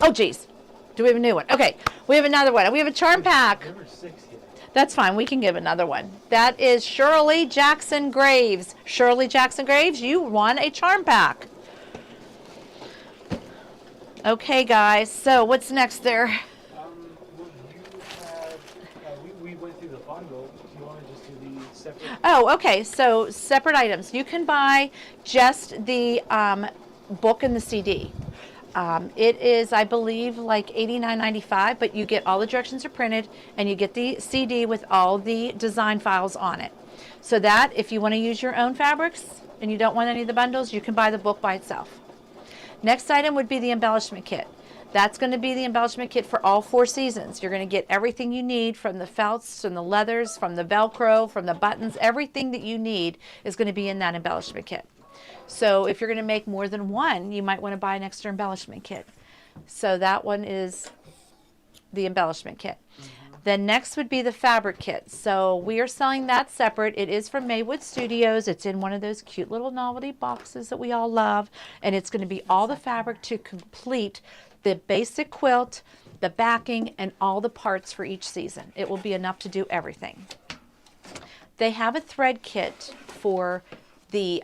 Oh, geez. Do we have a new one? Okay, we have another one. We have a charm pack. Number 6 here. That's fine. We can give another one. That is Shirley Jackson Graves. Shirley Jackson Graves, you won a charm pack. Okay, guys. So what's next there? Well, you had, we went through the bundle. Do you want to just do the separate? Oh, okay. So separate items. You can buy just the book and the CD. It is, I believe, like $89.95, but you get all the directions are printed, and you get the CD with all the design files on it. So that, if you want to use your own fabrics and you don't want any of the bundles, you can buy the book by itself. Next item would be the embellishment kit. That's going to be the embellishment kit for all 4 seasons. You're going to get everything you need, from the felts, from the leathers, from the Velcro, from the buttons. Everything that you need is going to be in that embellishment kit. So if you're going to make more than one, you might want to buy an extra embellishment kit. So that one is the embellishment kit. Then next would be the fabric kit. So we are selling that separate. It is from Maywood Studios. It's in one of those cute little novelty boxes that we all love. And it's going to be all the fabric to complete the basic quilt, the backing, and all the parts for each season. It will be enough to do everything. They have a thread kit for the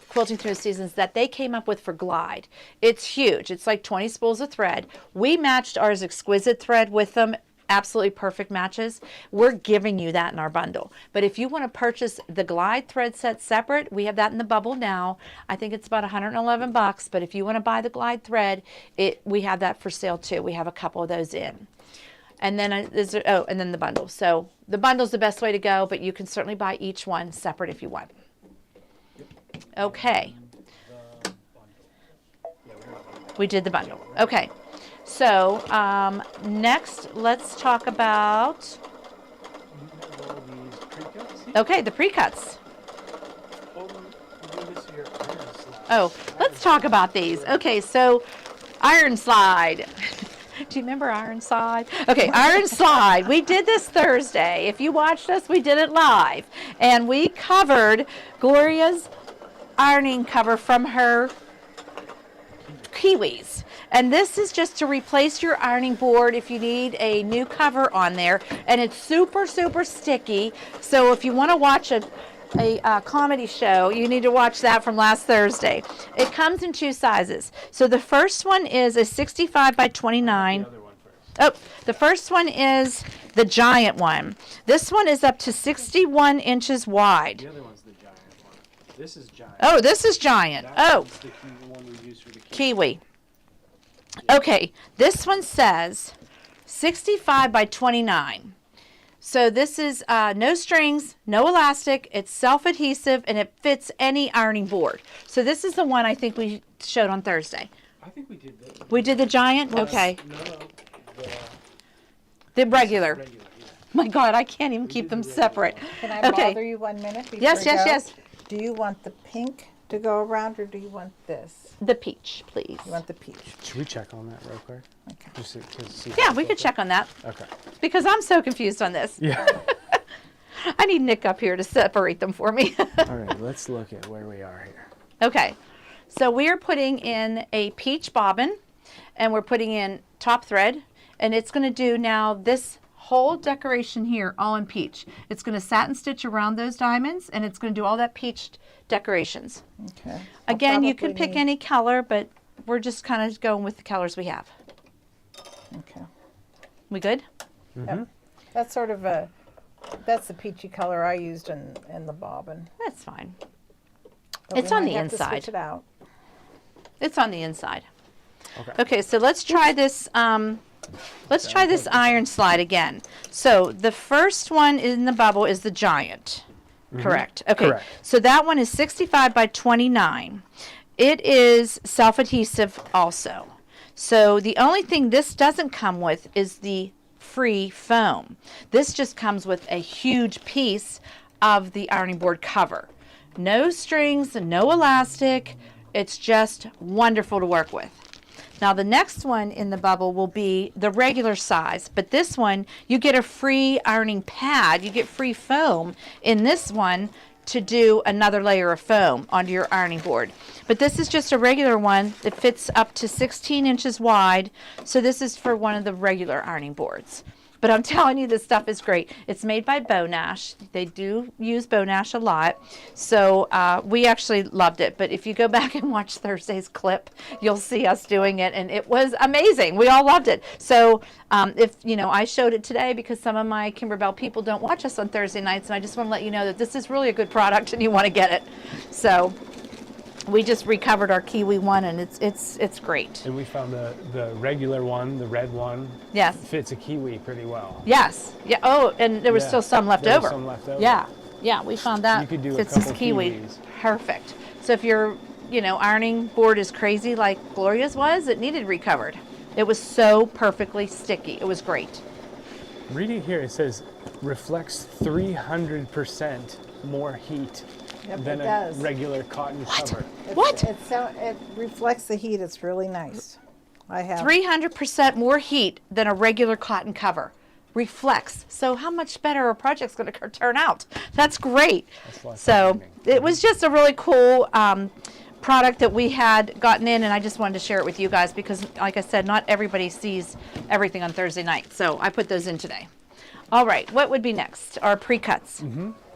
quilting through the seasons that they came up with for Glide. It's huge. It's like 20 spools of thread. We matched ours exquisite thread with them. Absolutely perfect matches. We're giving you that in our bundle. But if you want to purchase the Glide thread set separate, we have that in the bubble now. I think it's about $111, but if you want to buy the Glide thread, we have that for sale too. We have a couple of those in. And then and then the bundle. So the bundle's the best way to go, but you can certainly buy each one separate if you want. Okay. We did the bundle. Okay. So next, let's talk about. Okay, the pre-cuts. Oh, let's talk about these. Okay, so iron slide. Do you remember iron slide? Okay, iron slide. We did this Thursday. If you watched us, we did it live, and we covered Gloria's ironing cover from her Kiwis. And this is just to replace your ironing board if you need a new cover on there. And it's super, super sticky. So if you want to watch a comedy show, you need to watch that from last Thursday. It comes in 2 sizes. So the first one is a 65 by 29. Oh, the first one is the giant one. This one is up to 61 inches wide. The other one's the giant one. This is giant. Oh, this is giant. Oh, That's the one we use for the Kiwi. Okay, this one says 65 by 29. So this is no strings, no elastic, it's self-adhesive, and it fits any ironing board. So this is the one I think we showed on Thursday. I think we did the. We did the giant? Okay. No. The regular. Regular, yeah. My God, I can't even keep them separate. Can I Okay. bother you 1 minute before Yes, you yes, go? yes. Do you want the pink to go around, or do you want this? The peach, please. You want the peach? Should we check on that real quick? Okay. Just to see Yeah, we could check on that Okay. because I'm so confused on this. Yeah. I need Nick up here to separate them for me. All right, let's look at where we are here. Okay, so we are putting in a peach bobbin, and we're putting in top thread, and it's going to do now this whole decoration here all in peach. It's going to satin stitch around those diamonds, and it's going to do all that peach decorations. Okay. I'll Again, you can probably pick need- any color, but we're just kind of going with the colors we have. Okay. We good? Yep. That's sort of that's the peachy color I used in the bobbin. That's fine. But It's we on might the have to inside. switch it out. It's on the inside. Okay. Okay, so let's try this. Let's try this iron slide again. So the first one in the bubble is the giant. Correct. Okay. Correct. So that one is 65 by 29. It is self-adhesive also. So the only thing this doesn't come with is the free foam. This just comes with a huge piece of the ironing board cover. No strings, no elastic. It's just wonderful to work with. Now the next one in the bubble will be the regular size, but this one you get a free ironing pad. You get free foam in this one to do another layer of foam onto your ironing board. But this is just a regular one that fits up to 16 inches wide. So this is for one of the regular ironing boards. But I'm telling you, this stuff is great. It's made by Bonash. They do use Bonash a lot. So we actually loved it. But if you go back and watch Thursday's clip, you'll see us doing it. And it was amazing. We all loved it. So if, you know, I showed it today because some of my Kimberbell people don't watch us on Thursday nights. And I just want to let you know that this is really a good product and you want to get it. So we just recovered our kiwi one, and it's great. And we found the regular one, the red one. Yes. Fits a kiwi pretty well. Yes. Yeah. Oh, and there was still some left over. Some left over. Yeah. Yeah. We found that. You could do fits a couple this kiwi. kiwis. Perfect. So if your, you know, ironing board is crazy like Gloria's was, it needed recovered. It was so perfectly sticky. It was great. Reading here, it says reflects 300% more heat Yep, than it a does. regular cotton cover. What? It reflects the heat. It's really nice. I have 300% more heat than a regular cotton cover. Reflects. So how much better a project's going to turn out? That's great. That's So it was just a really cool product that we had gotten in, and I just wanted to share it with you guys because, like I said, not everybody sees everything on Thursday night. So I put those in today. All right, what would be next? Our pre-cuts.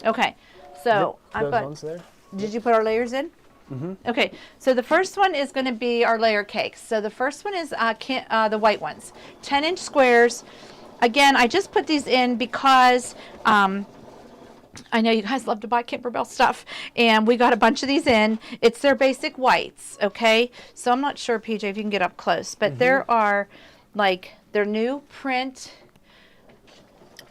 Okay, so I've Those got. ones there? Did you put our layers in? Okay, so the first one is going to be our layer cakes. So the first one is the white ones, 10-inch squares. Again, I just put these in because I know you guys love to buy Kimberbell stuff, and we got a bunch of these in. It's their basic whites, okay? So I'm not sure, PJ, if you can get up close, but there are like their new print.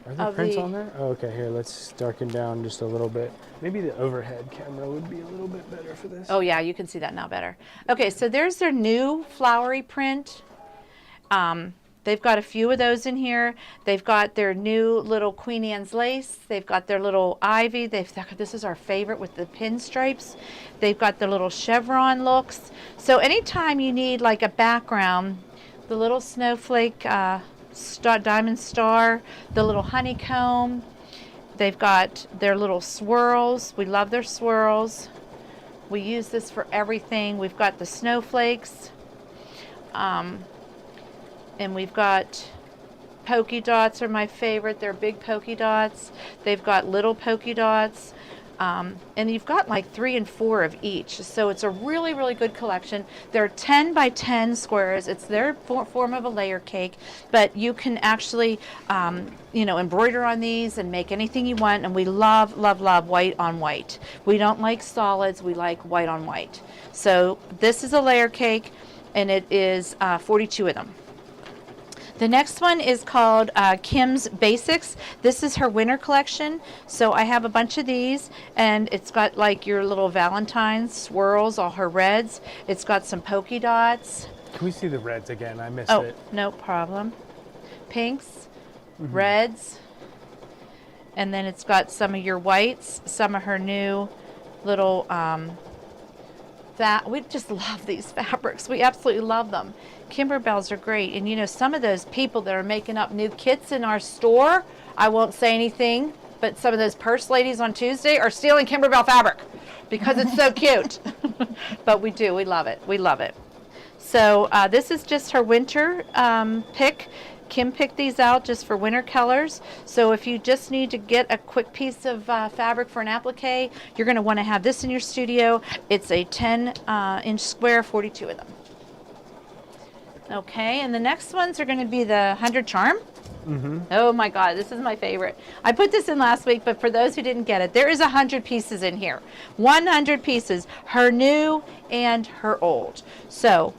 Are there prints on there? Oh, okay, here, let's darken down just a little bit. Maybe the overhead camera would be a little bit better for this. Oh yeah, you can see that now better. Okay, so there's their new flowery print. They've got a few of those in here. They've got their new little Queen Anne's lace. They've got their little ivy. This is our favorite with the pinstripes. They've got their little chevron looks. So anytime you need like a background, the little snowflake diamond star, the little honeycomb. They've got their little swirls. We love their swirls. We use this for everything. We've got the snowflakes. And we've got polka dots are my favorite. They're big polka dots. They've got little polka dots. And you've got like 3 and 4 of each. So it's a really, really good collection. They're 10 by 10 squares. It's their form of a layer cake, but you can actually, you know, embroider on these and make anything you want. And we love, love, love white on white. We don't like solids. We like white on white. So this is a layer cake, and it is 42 of them. The next one is called Kim's Basics. This is her winter collection. So I have a bunch of these, and it's got like your little Valentine's swirls, all her reds. It's got some polka dots. Can we see the reds again? I missed Oh, it. no problem. Pinks, reds, and then it's got some of your whites, some of her new little we just love these fabrics. We absolutely love them. Kimberbells are great. And you know, some of those people that are making up new kits in our store, I won't say anything, but some of those purse ladies on Tuesday are stealing Kimberbell fabric because it's so cute. But we do. We love it. We love it. So this is just her winter pick. Kim picked these out just for winter colors. So if you just need to get a quick piece of fabric for an applique, you're going to want to have this in your studio. It's a 10-inch square, 42 of them. Okay, and the next ones are going to be the 100 Charm. Oh my God, this is my favorite. I put this in last week, but for those who didn't get it, there is 100 pieces in here. 100 pieces, her new and her old. So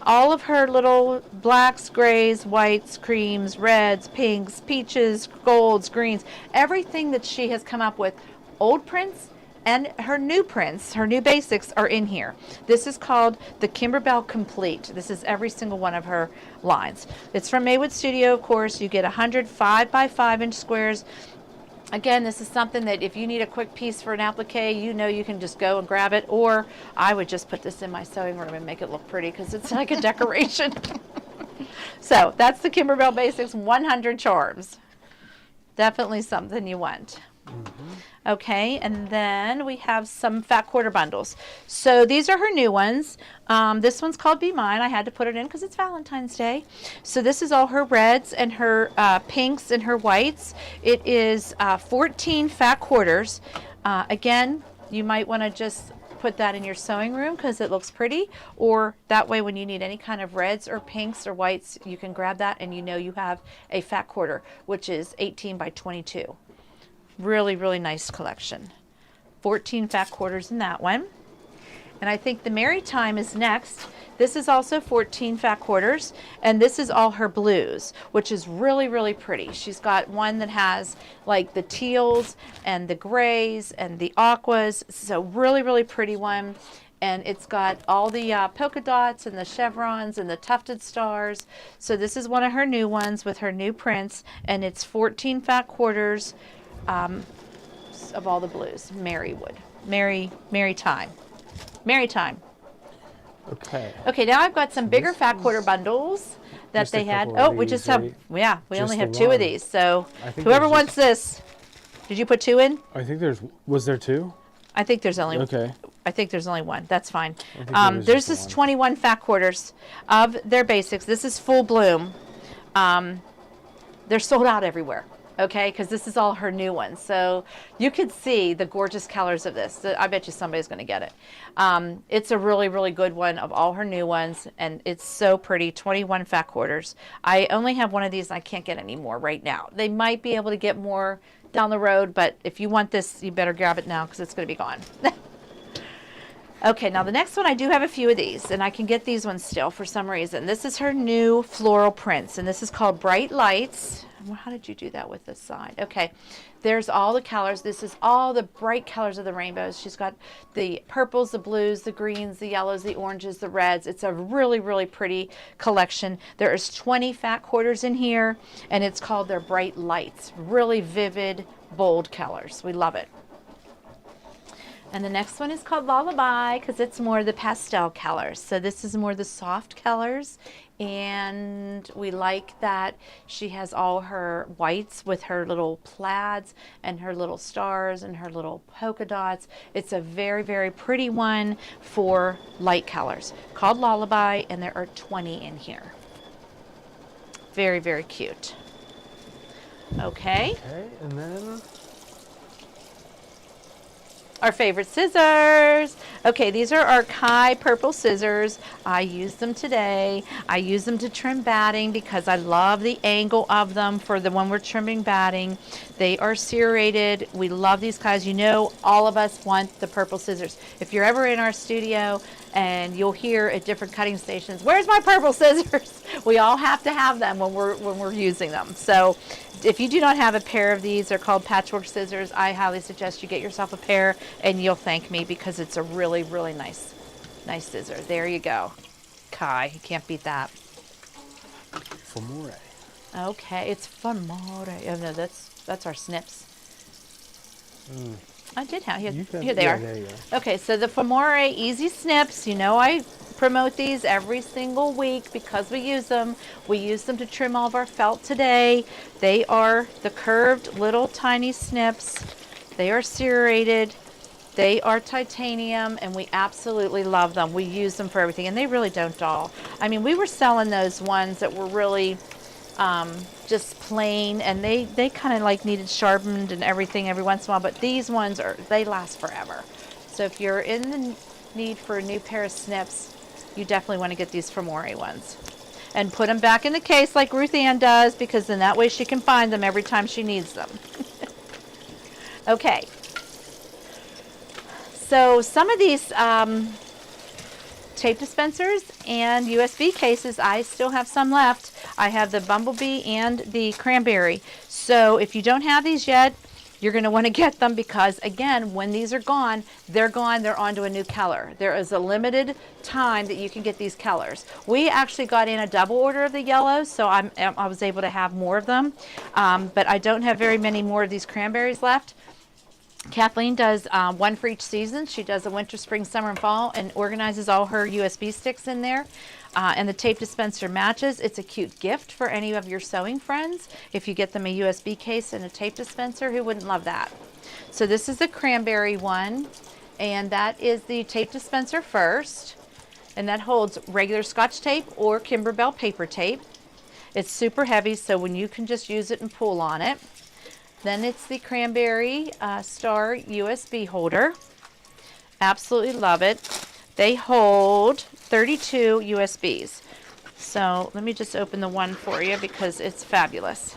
all of her little blacks, grays, whites, creams, reds, pinks, peaches, golds, greens, everything that she has come up with, old prints and her new prints, her new basics are in here. This is called the Kimberbell Complete. This is every single one of her lines. It's from Maywood Studio, of course. You get 100 5x5 inch squares. Again, this is something that if you need a quick piece for an applique, you know you can just go and grab it, or I would just put this in my sewing room and make it look pretty because it's like a decoration. So that's the Kimberbell Basics 100 charms. Definitely something you want. Okay, and then we have some fat quarter bundles. So these are her new ones. This one's called Be Mine. I had to put it in because it's Valentine's Day. So this is all her reds and her pinks and her whites. It is 14 fat quarters. Again, you might want to just put that in your sewing room because it looks pretty, or that way when you need any kind of reds or pinks or whites, you can grab that and you know you have a fat quarter, which is 18 by 22. Really, really nice collection. 14 fat quarters in that one. And I think the Merry Time is next. This is also 14 fat quarters, and this is all her blues, which is really, really pretty. She's got one that has like the teals and the grays and the aquas. So really, really pretty one. And it's got all the polka dots and the chevrons and the tufted stars. So this is one of her new ones with her new prints, and it's 14 fat quarters of all the blues. Merry Time. Merry Time. Okay. Okay, now I've got some bigger fat quarter bundles that Just a they had. couple of Oh, we these, just have, right? yeah, we Just only the have 2 of one. these. So I think whoever there's wants this, did you put 2 in? I think was there 2? I think there's only Okay. I think there's only 1. That's fine. think there was There's just this the 21 fat quarters of their basics. This is full bloom. They're sold out everywhere. Okay, because this is all her new ones. So you could see the gorgeous colors of this. I bet you somebody's going to get it. It's a really, really good one of all her new ones, and it's so pretty. 21 fat quarters. I only have one of these, and I can't get any more right now. They might be able to get more down the road, but if you want this, you better grab it now because it's going to be gone. Okay, now the next one, I do have a few of these, and I can get these ones still for some reason. This is her new floral prints, and this is called Bright Lights. Well, how did you do that with this side? Okay, there's all the colors. This is all the bright colors of the rainbows. She's got the purples, the blues, the greens, the yellows, the oranges, the reds. It's a really, really pretty collection. There is 20 fat quarters in here, and it's called their Bright Lights. Really vivid, bold colors. We love it. And the next one is called Lullaby because it's more the pastel colors. So this is more the soft colors. And we like that she has all her whites with her little plaids and her little stars and her little polka dots. It's a very, very pretty one for light colors called Lullaby, and there are 20 in here. Very, very cute. Okay. Okay, and then our favorite scissors. Okay, these are our Kai purple scissors. I used them today. I use them to trim batting because I love the angle of them for the one we're trimming batting. They are serrated. We love these Kais. You know, all of us want the purple scissors. If you're ever in our studio and you'll hear at different cutting stations, where's my purple scissors? We all have to have them when we're using them. So if you do not have a pair of these, they're called patchwork scissors. I highly suggest you get yourself a pair, and you'll thank me because it's a really, really nice scissor. There you go. Kai, you can't beat that. Famore. Okay, it's Famore. Oh no, that's our snips. I did have here. Here they are. There you go. Okay, so the Famore Easy Snips. You know I promote these every single week because we use them. We use them to trim all of our felt today. They are the curved little tiny snips. They are serrated. They are titanium, and we absolutely love them. We use them for everything, and they really don't dull. I mean, we were selling those ones that were really just plain, and they kind of like needed sharpened and everything every once in a while, but these ones they last forever. So if you're in the need for a new pair of snips, you definitely want to get these Famore ones. And put them back in the case like Ruth Ann does, because then that way she can find them every time she needs them. Okay. So some of these tape dispensers and USB cases, I still have some left. I have the Bumblebee and the Cranberry. So if you don't have these yet, You're going to want to get them because, again, when these are gone, they're on to a new color. There is a limited time that you can get these colors. We actually got in a double order of the yellows, so I was able to have more of them, but I don't have very many more of these cranberries left. Kathleen does one for each season. She does a winter, spring, summer, and fall, and organizes all her USB sticks in there. And the tape dispenser matches. It's a cute gift for any of your sewing friends. If you get them a USB case and a tape dispenser, who wouldn't love that? So this is the cranberry one, and that is the tape dispenser first. And that holds regular Scotch tape or Kimberbell paper tape. It's super heavy, so when you can just use it and pull on it. Then it's the cranberry star USB holder. Absolutely love it. They hold 32 USBs. So let me just open the one for you because it's fabulous.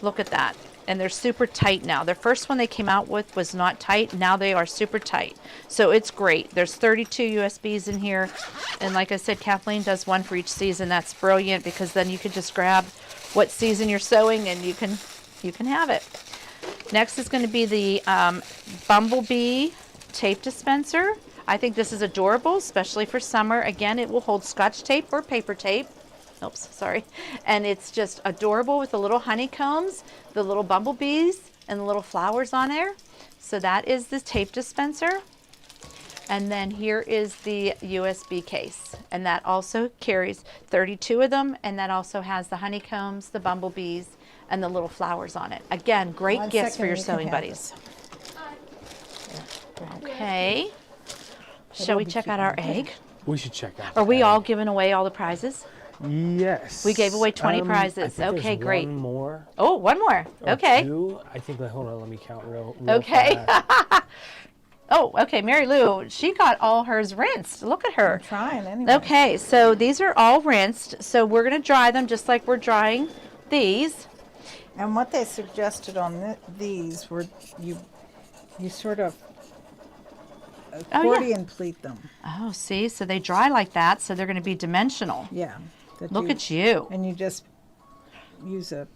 Look at that. And they're super tight now. The first one they came out with was not tight. Now they are super tight. So it's great. There's 32 USBs in here. And like I said, Kathleen does one for each season. That's brilliant because then you can just grab what season you're sewing and you can have it. Next is going to be the Bumblebee tape dispenser. I think this is adorable, especially for summer. Again, it will hold Scotch tape or paper tape. Oops, sorry. And it's just adorable with the little honeycombs, the little bumblebees, and the little flowers on there. So that is the tape dispenser. And then here is the USB case. And that also carries 32 of them. And that also has the honeycombs, the bumblebees, and the little flowers on it. Again, great gifts for your sewing buddies. Okay. Shall we check out our egg? We should check out. Are we all giving away all the prizes? Yes. We gave away 20 I prizes. think Okay, there's great. One more. Oh, one more. Or Okay. Two. I think. Hold on. Let me count real Okay. fast. Oh, okay. Mary Lou, she got all hers rinsed. Look at her. I'm trying anyway. Okay, so these are all rinsed. So we're going to dry them just like we're drying these. And what they suggested on these were you sort of accordion pleat them. Oh, see, so they dry like that, so they're going to be dimensional. Yeah. Look at you. And you just use a...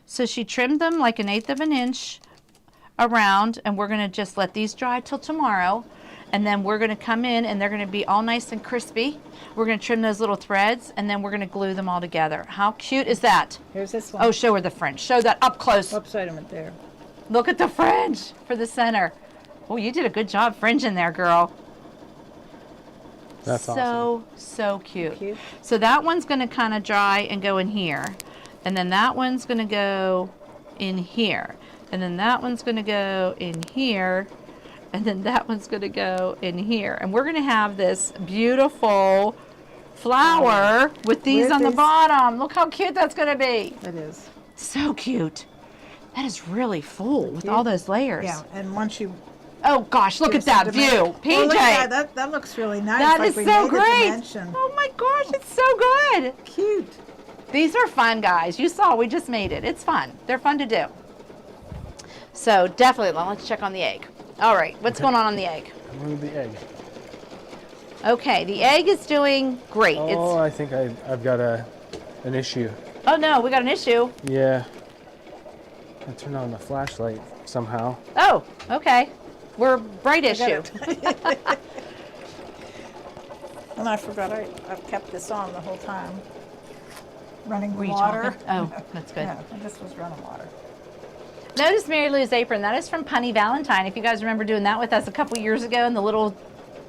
So she trimmed them like 1/8 of an inch around, and we're going to just let these dry till tomorrow. And then we're going to come in, and they're going to be all nice and crispy. We're going to trim those little threads, and then we're going to glue them all together. How cute is that? Here's this one. Oh, show her the fringe. Show that up close. Oops, I went there. Look at the fringe for the center. Oh, you did a good job fringing there, girl. That's awesome. So cute. So that one's going to kind of dry and go in here. And then that one's going to go in here. And then that one's going to go in here. And then that one's going to go in here. And we're going to have this beautiful flower with these on the bottom. Look how cute that's going to be. It is. So cute. That is really full with all those layers. Yeah, and once you... Oh gosh, look at that view. PJ. Oh, look at that. That looks really nice. That like is we so made a great. dimension. Oh my gosh, it's so good. Cute. These are fun, guys. You saw we just made it. It's fun. They're fun to do. So definitely, let's check on the egg. All right, what's going on the egg? Move the egg. Okay, the egg is doing great. Oh, I think I've got an issue. Oh no, we got an issue. Yeah. I turned on the flashlight somehow. Oh, okay. We're bright issue. And I forgot I've kept this on the whole time. Running Were you water. talking? Oh, that's good. Yeah, this was running water. Notice Mary Lou's apron. That is from Punny Valentine. If you guys remember doing that with us a couple years ago in the little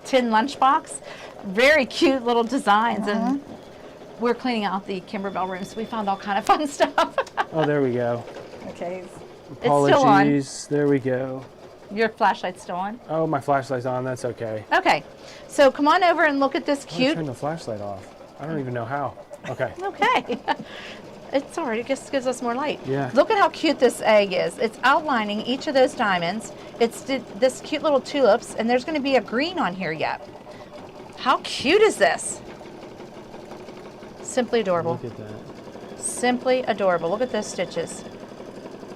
tin lunchbox. Very cute little designs. And we're cleaning out the Kimberbell room, so we found all kind of fun stuff. Oh, there we go. Okay. Apologies. Still on. There we go. Your flashlight's still on? Oh, my flashlight's on. That's okay. Okay. So come on over and look at this I cute. turned the flashlight off. I don't even know how. Okay. Okay. It's all right. It just gives us more light. Yeah. Look at how cute this egg is. It's outlining each of those diamonds. It's this cute little tulips, and there's going to be a green on here yet. How cute is this? Simply adorable. Look at that. Simply adorable. Look at those stitches.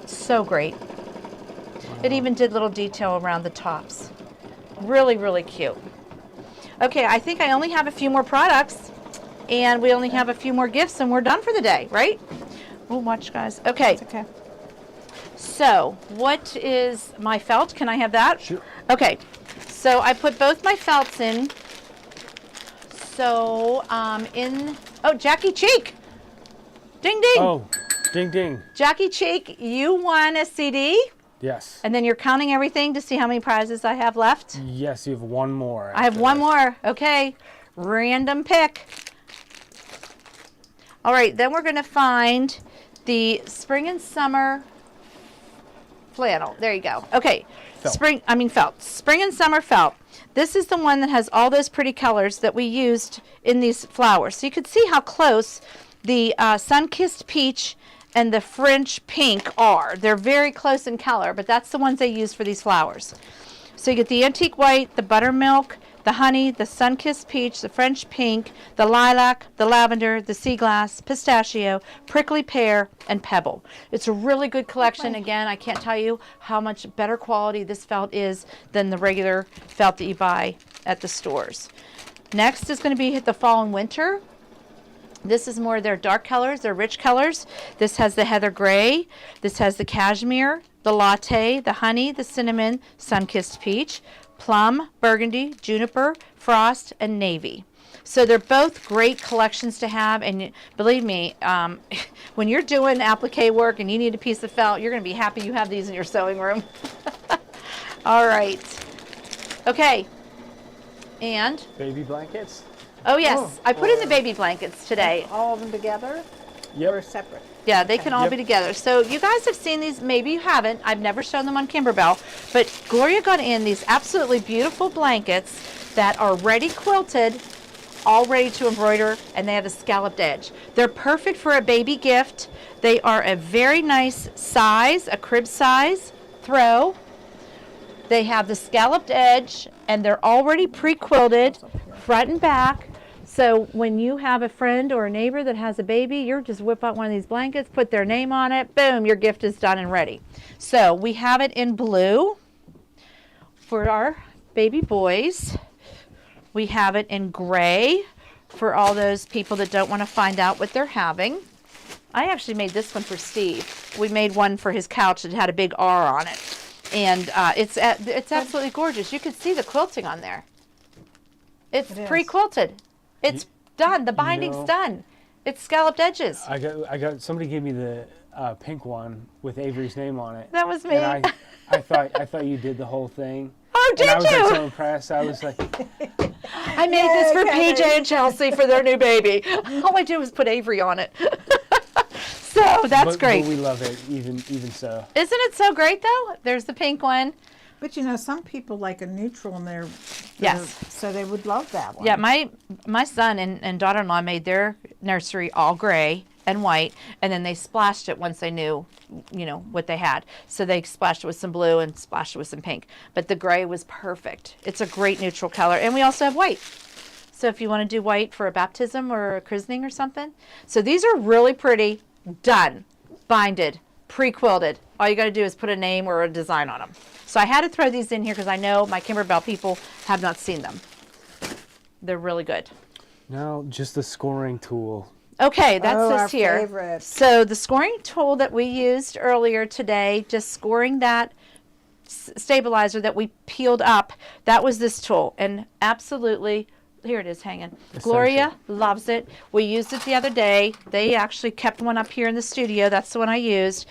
So great. It even did little detail around the tops. Really, really cute. Okay, I think I only have a few more products, and we only have a few more gifts, and we're done for the day, right? We'll watch, guys. Okay. It's okay. So, what is my felt? Can I have that? Sure. Okay. So, I put both my felts in. So, oh, Jackie Cheek. Ding, ding. Oh, ding, ding. Jackie Cheek, you won a CD. Yes. And then you're counting everything to see how many prizes I have left? Yes, you have one more. I have one more. Okay. Random pick. All right, then we're going to find the spring and summer flannel. There you go. Okay. Felt. Felt. Spring and summer felt. This is the one that has all those pretty colors that we used in these flowers. So you can see how close the sun-kissed peach and the French pink are. They're very close in color, but that's the ones they use for these flowers. So you get the antique white, the buttermilk, the honey, the sun-kissed peach, the French pink, the lilac, the lavender, the sea glass, pistachio, prickly pear, and pebble. It's a really good collection. Again, I can't tell you how much better quality this felt is than the regular felt that you buy at the stores. Next is going to be the fall and winter. This is more their dark colors, their rich colors. This has the heather gray. This has the cashmere, the latte, the honey, the cinnamon, sun-kissed peach, plum, burgundy, juniper, frost, and navy. So they're both great collections to have. And believe me, when you're doing applique work and you need a piece of felt, you're going to be happy you have these in your sewing room. All right. Okay. And? Baby blankets. Oh, yes. I put in the baby blankets today. All of them together Yep. or separate? Yeah, they can all Yep. be together. So you guys have seen these. Maybe you haven't. I've never shown them on Kimberbell. But Gloria got in these absolutely beautiful blankets that are ready quilted, all ready to embroider, and they have a scalloped edge. They're perfect for a baby gift. They are a very nice size, a crib size throw. They have the scalloped edge, and they're already pre-quilted, front and back. So when you have a friend or a neighbor that has a baby, you're just whip out one of these blankets, put their name on it, boom, your gift is done and ready. So we have it in blue for our baby boys. We have it in gray for all those people that don't want to find out what they're having. I actually made this one for Steve. We made one for his couch that had a big R on it. And it's absolutely gorgeous. You can see the quilting on there. It's It is. pre-quilted. It's done. The binding's know, done. It's scalloped edges. I got somebody gave me the pink one with Avery's name on it. That was me. And I thought you did the whole thing. Oh, did and I was you? like so impressed. I was like, I made this for Yay, PJ and Chelsea for their new baby. All I did was put Avery on it. So that's great. But we love it, even so. Isn't it so great though? There's the pink one. But you know, some people like a neutral in their, Yes. so they would love that one. Yeah, my son and daughter-in-law made their nursery all gray and white, and then they splashed it once they knew, what they had. So they splashed it with some blue and splashed it with some pink. But the gray was perfect. It's a great neutral color, and we also have white. So if you want to do white for a baptism or a christening or something. So these are really pretty. Done, binded, pre-quilted. All you got to do is put a name or a design on them. So I had to throw these in here because I know my Kimberbell people have not seen them. They're really good. Now, just the scoring tool. Okay, that's Oh, this our here. favorite. So the scoring tool that we used earlier today, just scoring that stabilizer that we peeled up, that was this tool. And absolutely, here it is hanging. Gloria loves it. We used it the other day. They actually kept one up here in the studio. That's the one I used.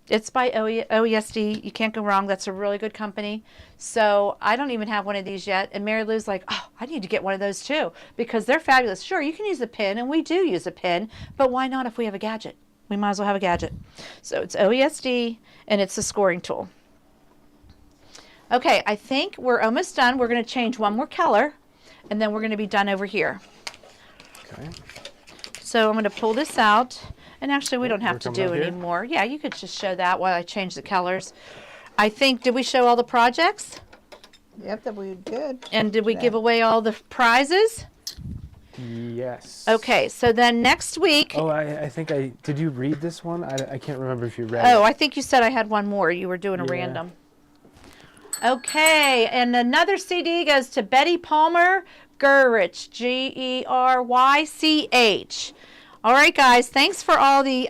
It's by OESD. You can't go wrong. That's a really good company. So I don't even have one of these yet. And Mary Lou's like, oh, I need to get one of those too because they're fabulous. Sure, you can use a pin, and we do use a pin, but why not if we have a gadget? We might as well have a gadget. So it's OESD, and it's a scoring tool. Okay, I think we're almost done. We're going to change one more color, and then we're going to be done over here. Okay. So I'm going to pull this out. And actually, we don't have We're to coming do up here? any more. Yeah, you could just show that while I change the colors. I think, did we show all the projects? Yep, that we did. And did we Yeah. give away all the prizes? Yes. Okay, so then next week. Oh, I think did you read this one? I can't remember if you read Oh, it. I think you said I had one more. You were doing a Yeah. random. Okay, and another CD goes to Betty Palmer Gerich, Gerych. All right, guys, thanks for all the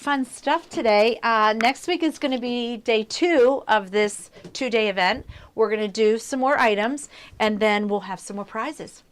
fun stuff today. Next week is going to be day 2 of this 2-day event. We're going to do some more items, and then we'll have some more prizes.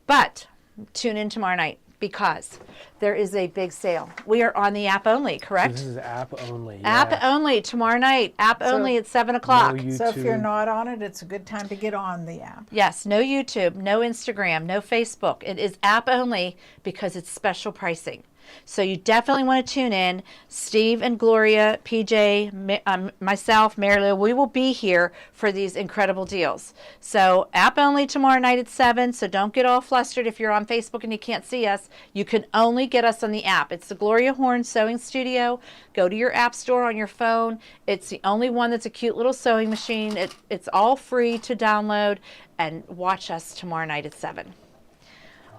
But tune in tomorrow night because there is a big sale. We are on the app only, correct? So this is app only. App yeah. only tomorrow night. App only at 7 o'clock. No So if you're YouTube. not on it, it's a good time to get on the app. Yes, no YouTube, no Instagram, no Facebook. It is app only because it's special pricing. So you definitely want to tune in. Steve and Gloria, PJ, myself, Mary Lou, we will be here for these incredible deals. So app only tomorrow night at 7. So don't get all flustered if you're on Facebook and you can't see us. You can only get us on the app. It's the Gloria Horn Sewing Studio. Go to your app store on your phone. It's the only one that's a cute little sewing machine. It's all free to download, and watch us tomorrow night at 7.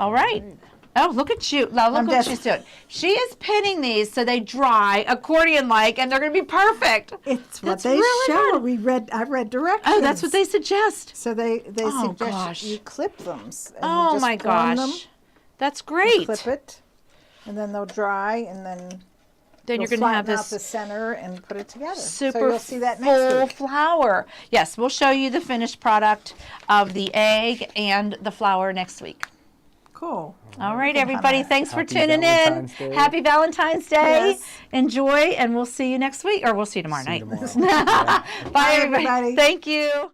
All right. Oh, look at you. Now look what she's doing. She is pinning these so they dry accordion-like, and they're going to be perfect. It's what That's they really show. good. I read directions. Oh, that's what they suggest. So they Oh, suggest gosh. you clip them. And you Oh, just my form gosh. them, That's great. clip it, and then they'll dry, and then Then you'll you're going to have flatten out the this center and put it together. super so you'll see that next full week. flower. Yes, we'll show you the finished product of the egg and the flower next week. Cool. All right, can have everybody. that. Thanks for Happy tuning Valentine's in. Day. Happy Valentine's Day. Yes. Enjoy, and we'll see you next week, or we'll see you tomorrow See you night. tomorrow. Yeah. Bye, everybody. everybody. Thank you.